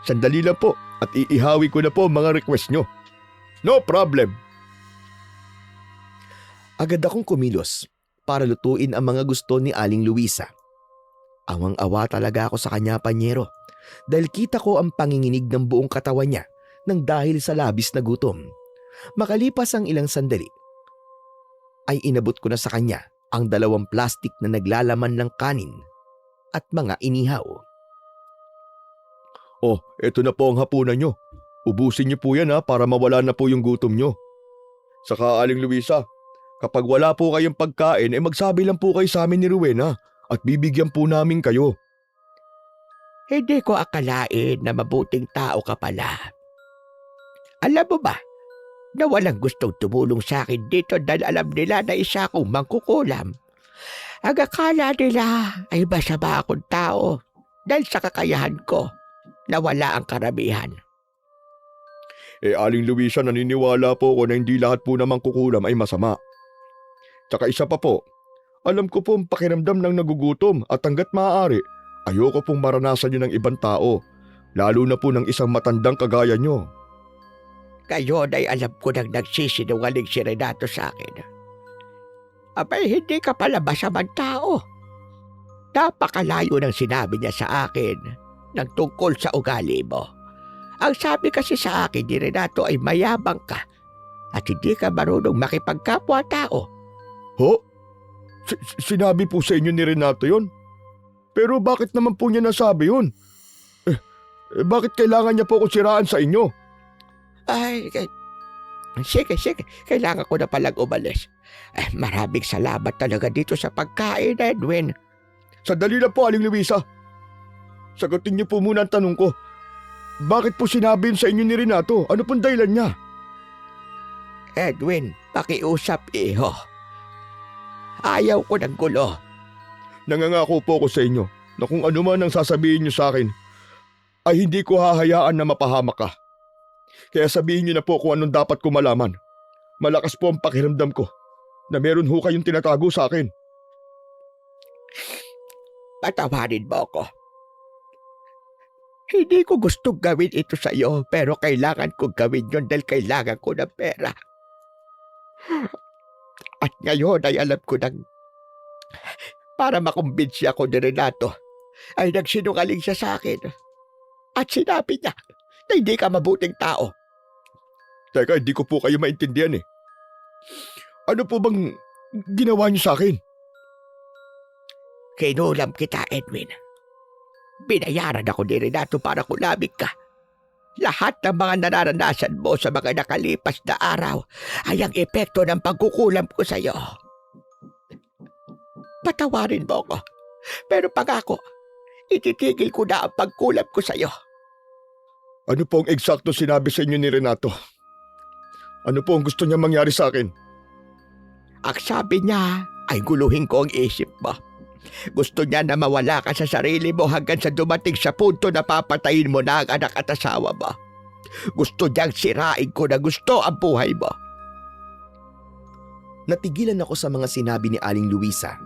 Speaker 2: Sandali lang po at iihawi ko na po ang mga request nyo. No problem.
Speaker 5: Agad akong kumilos para lutuin ang mga gusto ni Aling Luisa. Awang-awa talaga ako sa kanya, panyero, dahil kita ko ang panginginig ng buong katawan niya nang dahil sa labis na gutom. Makalipas ang ilang sandali, ay inabot ko na sa kanya ang 2 plastik na naglalaman ng kanin at mga inihaw.
Speaker 2: Oh, eto na po ang hapunan nyo. Ubusin nyo po yan ha para mawala na po yung gutom nyo. Saka Aling Luisa, kapag wala po kayong pagkain, magsabi lang po kayo sa amin ni Rowena at bibigyan po namin kayo.
Speaker 1: Hindi ko akalain na mabuting tao ka pala. Alam mo ba, na walang gustong tumulong sa akin dito dahil alam nila na isa akong mangkukulam. Ang akala nila ay masama akong tao dahil sa kakayahan ko na wala ang karamihan.
Speaker 2: Aling Luisa, naniniwala po ako na hindi lahat po namang kukulam ay masama. Tsaka isa pa po, alam ko po ang pakiramdam ng nagugutom at hanggat maaari, ayoko pong maranasan yun ng ibang tao, lalo na po ng isang matandang kagaya nyo.
Speaker 1: Ngayon ay alam ko nang nagsisinungaling si Renato sa akin. Abay, hindi ka pala masamang tao. Napakalayo ng sinabi niya sa akin ng tungkol sa ugali mo. Ang sabi kasi sa akin ni Renato ay mayabang ka at hindi ka marunong makipagkapwa-tao.
Speaker 2: Ho? Sinabi po sa inyo ni Renato yon? Pero bakit naman po niya nasabi yun? Bakit kailangan niya po ko siraan sa inyo?
Speaker 1: Ay, sige, kailangan ko na palang umalis. Maraming salamat talaga dito sa pagkain, Edwin.
Speaker 2: Sandali lang po, Aling Luisa. Sagutin niyo po muna ang tanong ko. Bakit po sinabi yun sa inyo ni Renato? Ano pong dahilan niya?
Speaker 1: Edwin, pakiusap iho. Ayaw ko ng gulo.
Speaker 2: Nangangako po ko sa inyo na kung ano man ang sasabihin niyo sa akin, ay hindi ko hahayaan na mapahamak ka. Kaya sabihin niyo na po kung anong dapat ko malaman. Malakas po ang pakiramdam ko na meron ho kayong tinatago sa akin.
Speaker 1: Patawarin mo ako. Hindi ko gustong gawin ito sa iyo, pero kailangan kong gawin yon dahil kailangan ko ng pera. At ngayon ay alam ko nang para makumbinsi ako ni Renato, ay nagsinungaling siya sa akin. At sinabi niya na hindi ka mabuting tao.
Speaker 2: Teka, hindi ko po kayo maintindihan eh. Ano po bang ginawa niyo sa akin?
Speaker 1: Kinulam kita, Edwin. Binayaran ako ni Renato para kulabig ka. Lahat ng mga nararanasan mo sa mga nakalipas na araw ay ang epekto ng pagkukulam ko sa iyo. Patawarin mo ko, pero pangako, ititigil ko na ang pagkulam ko sa iyo.
Speaker 2: Ano po ang eksakto sinabi sa inyo ni Renato? Ano po ang gusto niya mangyari sa akin?
Speaker 1: Ang sabi niya ay guluhin ko ang isip mo. Gusto niya na mawala ka sa sarili mo hanggang sa dumating sa punto na papatayin mo na ang anak at asawa mo. Gusto niyang sirain ko na gusto ang buhay mo.
Speaker 5: Natigilan ako sa mga sinabi ni Aling Luisa.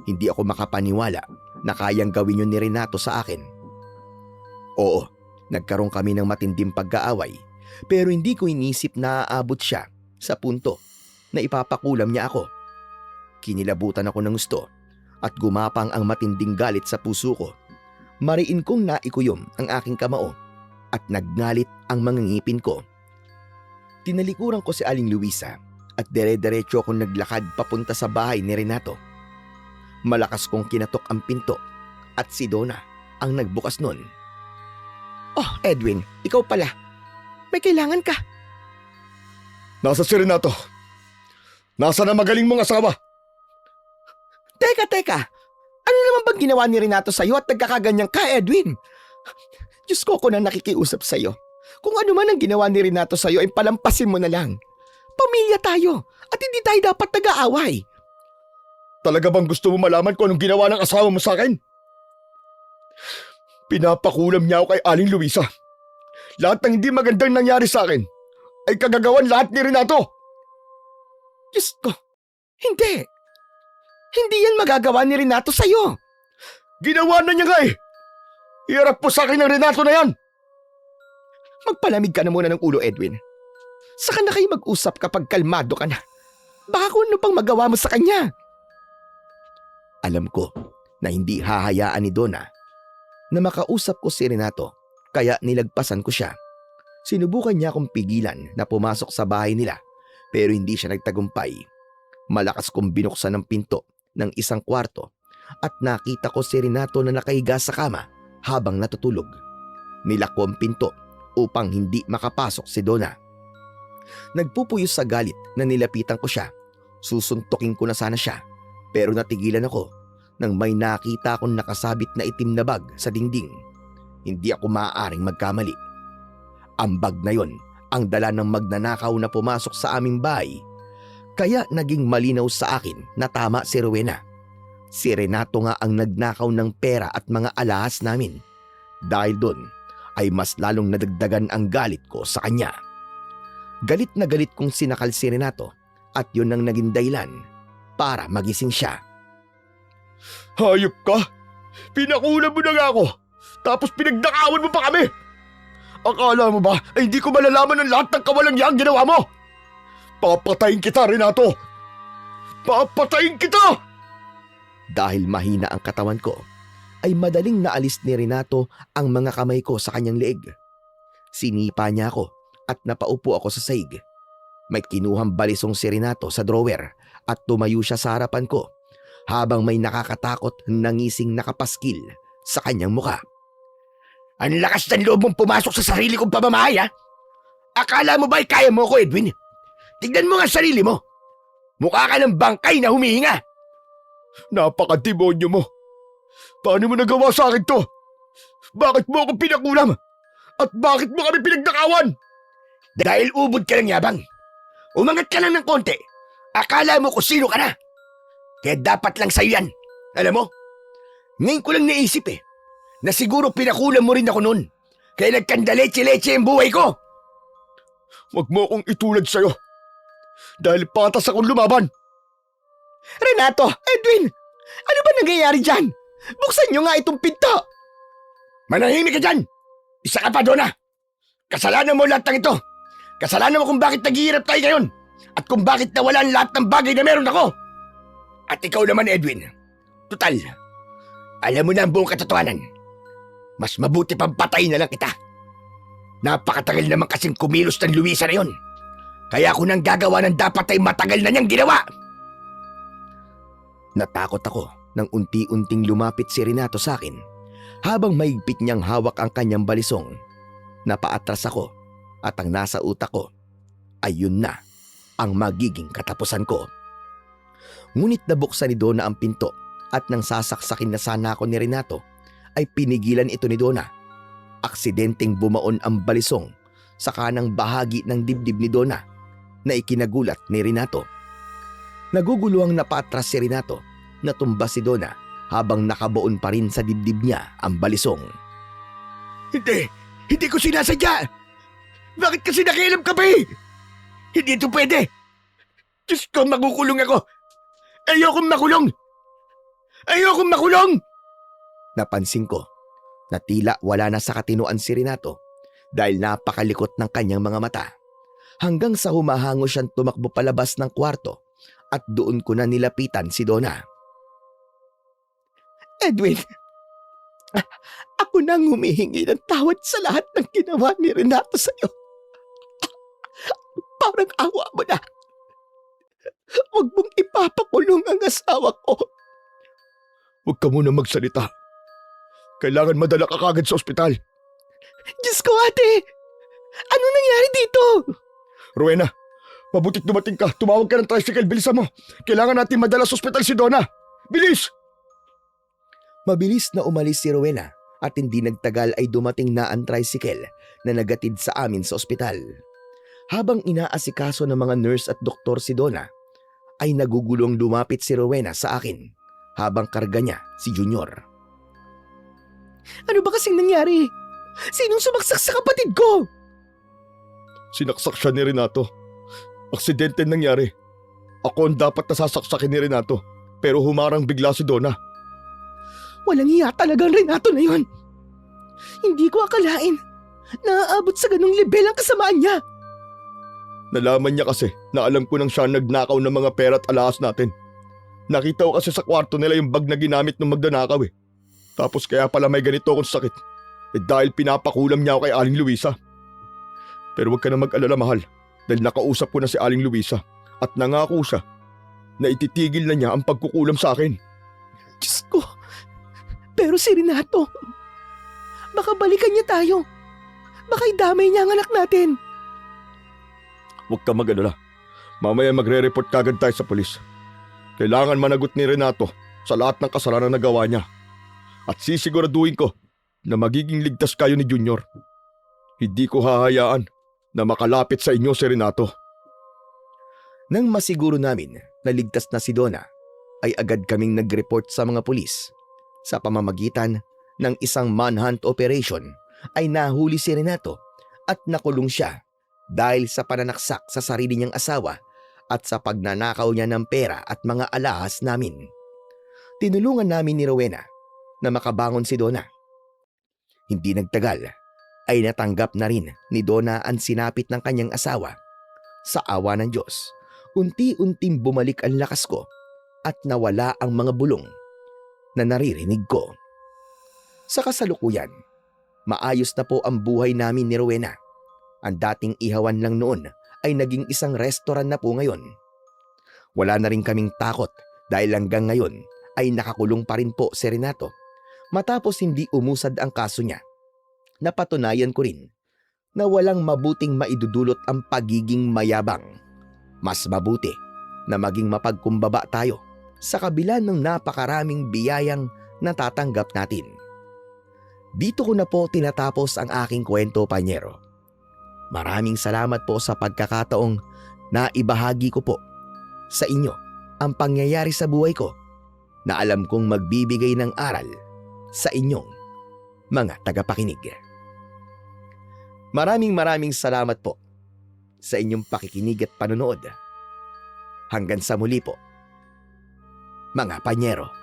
Speaker 5: Hindi ako makapaniwala na kayang gawin yun ni Renato sa akin. Oo, nagkaroon kami ng matinding pagkaaway, pero hindi ko inisip na aabot siya sa punto na ipapakulam niya ako. Kinilabutan ako ng gusto at gumapang ang matinding galit sa puso ko. Mariin kong naikuyom ang aking kamao at nagngalit ang mga ngipin ko. Tinalikuran ko si Aling Luisa at dere-derecho akong naglakad papunta sa bahay ni Renato. Malakas kong kinatok ang pinto at si Donna ang nagbukas nun.
Speaker 4: Oh, Edwin, ikaw pala. May kailangan ka.
Speaker 2: Nasa si Renato. Nasa na magaling mong asawa.
Speaker 4: Teka. Ano naman bang ginawa ni Renato sa'yo at nagkakaganyan ka, Edwin? Diyos ko na nakikiusap sa'yo. Kung ano man ang ginawa ni Renato sa'yo ay palampasin mo na lang. Pamilya tayo at hindi tayo dapat nag-aaway.
Speaker 2: Talaga bang gusto mo malaman kung anong ginawa ng asawa mo sa akin? Pinapakulam niya ako kay Aling Luisa. Lahat ng hindi magandang nangyari sa akin ay kagagawan lahat ni Renato.
Speaker 4: Diyos ko, hindi. Hindi yan magagawa ni Renato sa'yo.
Speaker 2: Ginawa na niya nga eh. Iharap po sa akin ng Renato na yan.
Speaker 4: Magpalamig ka na muna ng ulo, Edwin. Saka na kayo mag-usap kapag kalmado ka na. Baka kung ano pang magawa mo sa kanya.
Speaker 5: Alam ko na hindi hahayaan ni Donna na makausap ko si Renato, kaya nilagpasan ko siya. Sinubukan niya akong pigilan na pumasok sa bahay nila, pero hindi siya nagtagumpay. Malakas kong binuksan ng pinto ng isang kwarto at nakita ko si Renato na nakahiga sa kama habang natutulog. Nilako ang pinto upang hindi makapasok si Donna. Nagpupuyos sa galit na nilapitan ko siya. Susuntukin ko na sana siya, pero natigilan ako nang may nakita akong nakasabit na itim na bag sa dingding. Hindi ako maaaring magkamali. Ang bag na yon ang dala ng magnanakaw na pumasok sa aming bahay. Kaya naging malinaw sa akin na tama si Rowena. Si Renato nga ang nagnakaw ng pera at mga alahas namin. Dahil doon ay mas lalong nadagdagan ang galit ko sa kanya. Galit na galit kong sinakal si Renato at yun ang naging dahilan para magising siya.
Speaker 2: Hayop ka! Pinakulam mo na nga ako, tapos pinagdakawan mo pa kami! Akala mo ba ay hindi ko malalaman ang lahat ng kawalang-yang ginawa mo? Papatayin kita, Renato! Papatayin kita!
Speaker 5: Dahil mahina ang katawan ko, ay madaling naalis ni Renato ang mga kamay ko sa kanyang leeg. Sinipa niya ako at napaupo ako sa saig. May kinuhang balisong si Renato sa drawer at tumayo siya sa harapan ko habang may nakakatakot na ngising nakapaskil sa kanyang muka.
Speaker 1: Ang lakas ng loob mong pumasok sa sarili kong pamamahay, ha? Akala mo ba'y kaya mo ko, Edwin? Tignan mo nga sarili mo. Mukha ka ng bangkay na humihinga.
Speaker 2: Napaka-demonyo mo! Paano mo nagawa sa akin to? Bakit mo ako pinakulam? At bakit mo kami pinagdakawan?
Speaker 1: Dahil ubod ka ng yabang. Umangat ka lang ng konti. Akala mo kung sino ka na. Kaya dapat lang sa'yo yan. Alam mo, ngayon ko lang naisip na siguro pinakulam mo rin ako noon. Kaya nagkandaleche-leche ang buhay ko.
Speaker 2: Huwag mo akong itulad sa'yo. Dahil patas akong lumaban.
Speaker 4: Renato! Edwin! Ano ba nangyayari dyan? Buksan niyo nga itong pinto!
Speaker 1: Manahimik ka dyan! Isa ka pa, Donna! Kasalanan mo lahat ng ito! Kasalanan mo kung bakit naghihirap tayo ngayon! At kung bakit nawala ang lahat ng bagay na meron ako! At ikaw naman, Edwin. Tutal, alam mo na ang buong katotohanan. Mas mabuti pang patayin na lang kita. Napakatagal naman kasing kumilos ng Luisa na yon. Kaya ako nang gagawa ng dapat ay matagal na niyang ginawa.
Speaker 5: Natakot ako nang unti-unting lumapit si Renato sa akin Habang mahigpit niyang hawak ang kanyang balisong, napaatras ako at ang nasa utak ko ay yun na ang magiging katapusan ko. Ngunit nabuksan ni Donna ang pinto at nang sasaksakin na sana ako ni Renato ay pinigilan ito ni Donna. Aksidenteng bumaon ang balisong sa kanang bahagi ng dibdib ni Donna na ikinagulat ni Renato. Naguguluhang napaatras si Renato, natumba si Donna habang nakabaon pa rin sa dibdib niya ang balisong.
Speaker 1: Hindi ko sinasadya! Bakit kasi nakialam ka ba eh? Hindi ito pwede! Diyos ko, makukulong ako! Ayokong makulong! Ayokong makulong!
Speaker 5: Napansin ko na tila wala na sa katinoan si Renato dahil napakalikot ng kanyang mga mata. Hanggang sa humahango siyang tumakbo palabas ng kwarto at doon ko na nilapitan si Donna.
Speaker 4: Edwin, ako nang humihingi ng tawad sa lahat ng ginawa ni Renato sa'yo. Parang awa mo na. Huwag mong ipapakulong ang asawa ko.
Speaker 2: Huwag ka muna magsalita. Kailangan madala ka kagad sa ospital.
Speaker 4: Diyos ko, ate! Ano nangyari dito?
Speaker 2: Rowena, mabutit dumating ka. Tumawag ka ng tricycle. Bilisan mo. Kailangan natin madala sa ospital si Donna. Bilis!
Speaker 5: Mabilis na umalis si Rowena at hindi nagtagal ay dumating na ang tricycle na nagatid sa amin sa ospital. Habang inaasikaso ng mga nurse at doktor si Donna, ay nagugulong lumapit si Rowena sa akin habang karga niya si Junior.
Speaker 4: Ano ba kasing nangyari? Sinong sumaksak sa kapatid ko?
Speaker 2: Sinaksak siya ni Renato. Aksidente nangyari. Ako ang dapat nasasaksakin ni Renato. Pero humarang bigla si Donna.
Speaker 4: Walang iya talaga ang Renato na yun. Hindi ko akalain na aabot sa ganung level ang kasamaan niya.
Speaker 2: Nalaman niya kasi na alam ko nang siya nagnakaw ng mga pera at alahas natin. Nakita ko kasi sa kwarto nila yung bag na ginamit nung magdanakaw eh. Tapos kaya pala may ganito akong sakit. Dahil pinapakulam niya ako kay Aling Luisa. Pero huwag ka na mag-alala, mahal. Dahil nakausap ko na si Aling Luisa at nangako siya na ititigil na niya ang pagkukulam sa akin.
Speaker 4: Diyos ko. Pero si Renato, baka balikan niya tayo. Baka idamay niya ang anak natin.
Speaker 2: Huwag ka mag-alala. Mamaya magre-report kagad tayo sa polis. Kailangan managot ni Renato sa lahat ng kasalanan na gawa niya. At sisiguraduhin ko na magiging ligtas kayo ni Junior. Hindi ko hahayaan na makalapit sa inyo si Renato.
Speaker 5: Nang masiguro namin na ligtas na si Donna, ay agad kaming nag-report sa mga pulis. Sa pamamagitan ng isang manhunt operation ay nahuli si Renato at nakulong siya dahil sa pananaksak sa sarili niyang asawa at sa pagnanakaw niya ng pera at mga alahas namin. Tinulungan namin ni Rowena na makabangon si Donna. Hindi nagtagal ay natanggap na rin ni Donna ang sinapit ng kanyang asawa. Sa awa ng Diyos, unti-unting bumalik ang lakas ko at nawala ang mga bulong na naririnig ko. Sa kasalukuyan, maayos na po ang buhay namin ni Rowena. Ang dating ihawan lang noon ay naging isang restaurant na po ngayon. Wala na rin kaming takot dahil hanggang ngayon ay nakakulong pa rin po si Renato. Matapos hindi umusad ang kaso niya, napatunayan ko rin na walang mabuting maidudulot ang pagiging mayabang. Mas mabuti na maging mapagkumbaba tayo sa kabila ng napakaraming biyayang natatanggap natin. Dito ko na po tinatapos ang aking kwento, Panyero. Maraming salamat po sa pagkakataong na ibahagi ko po sa inyo ang pangyayari sa buhay ko na alam kong magbibigay ng aral sa inyong mga tagapakinig. Maraming salamat po sa inyong pakikinig at panonood. Hanggang sa muli po, mga Panyero.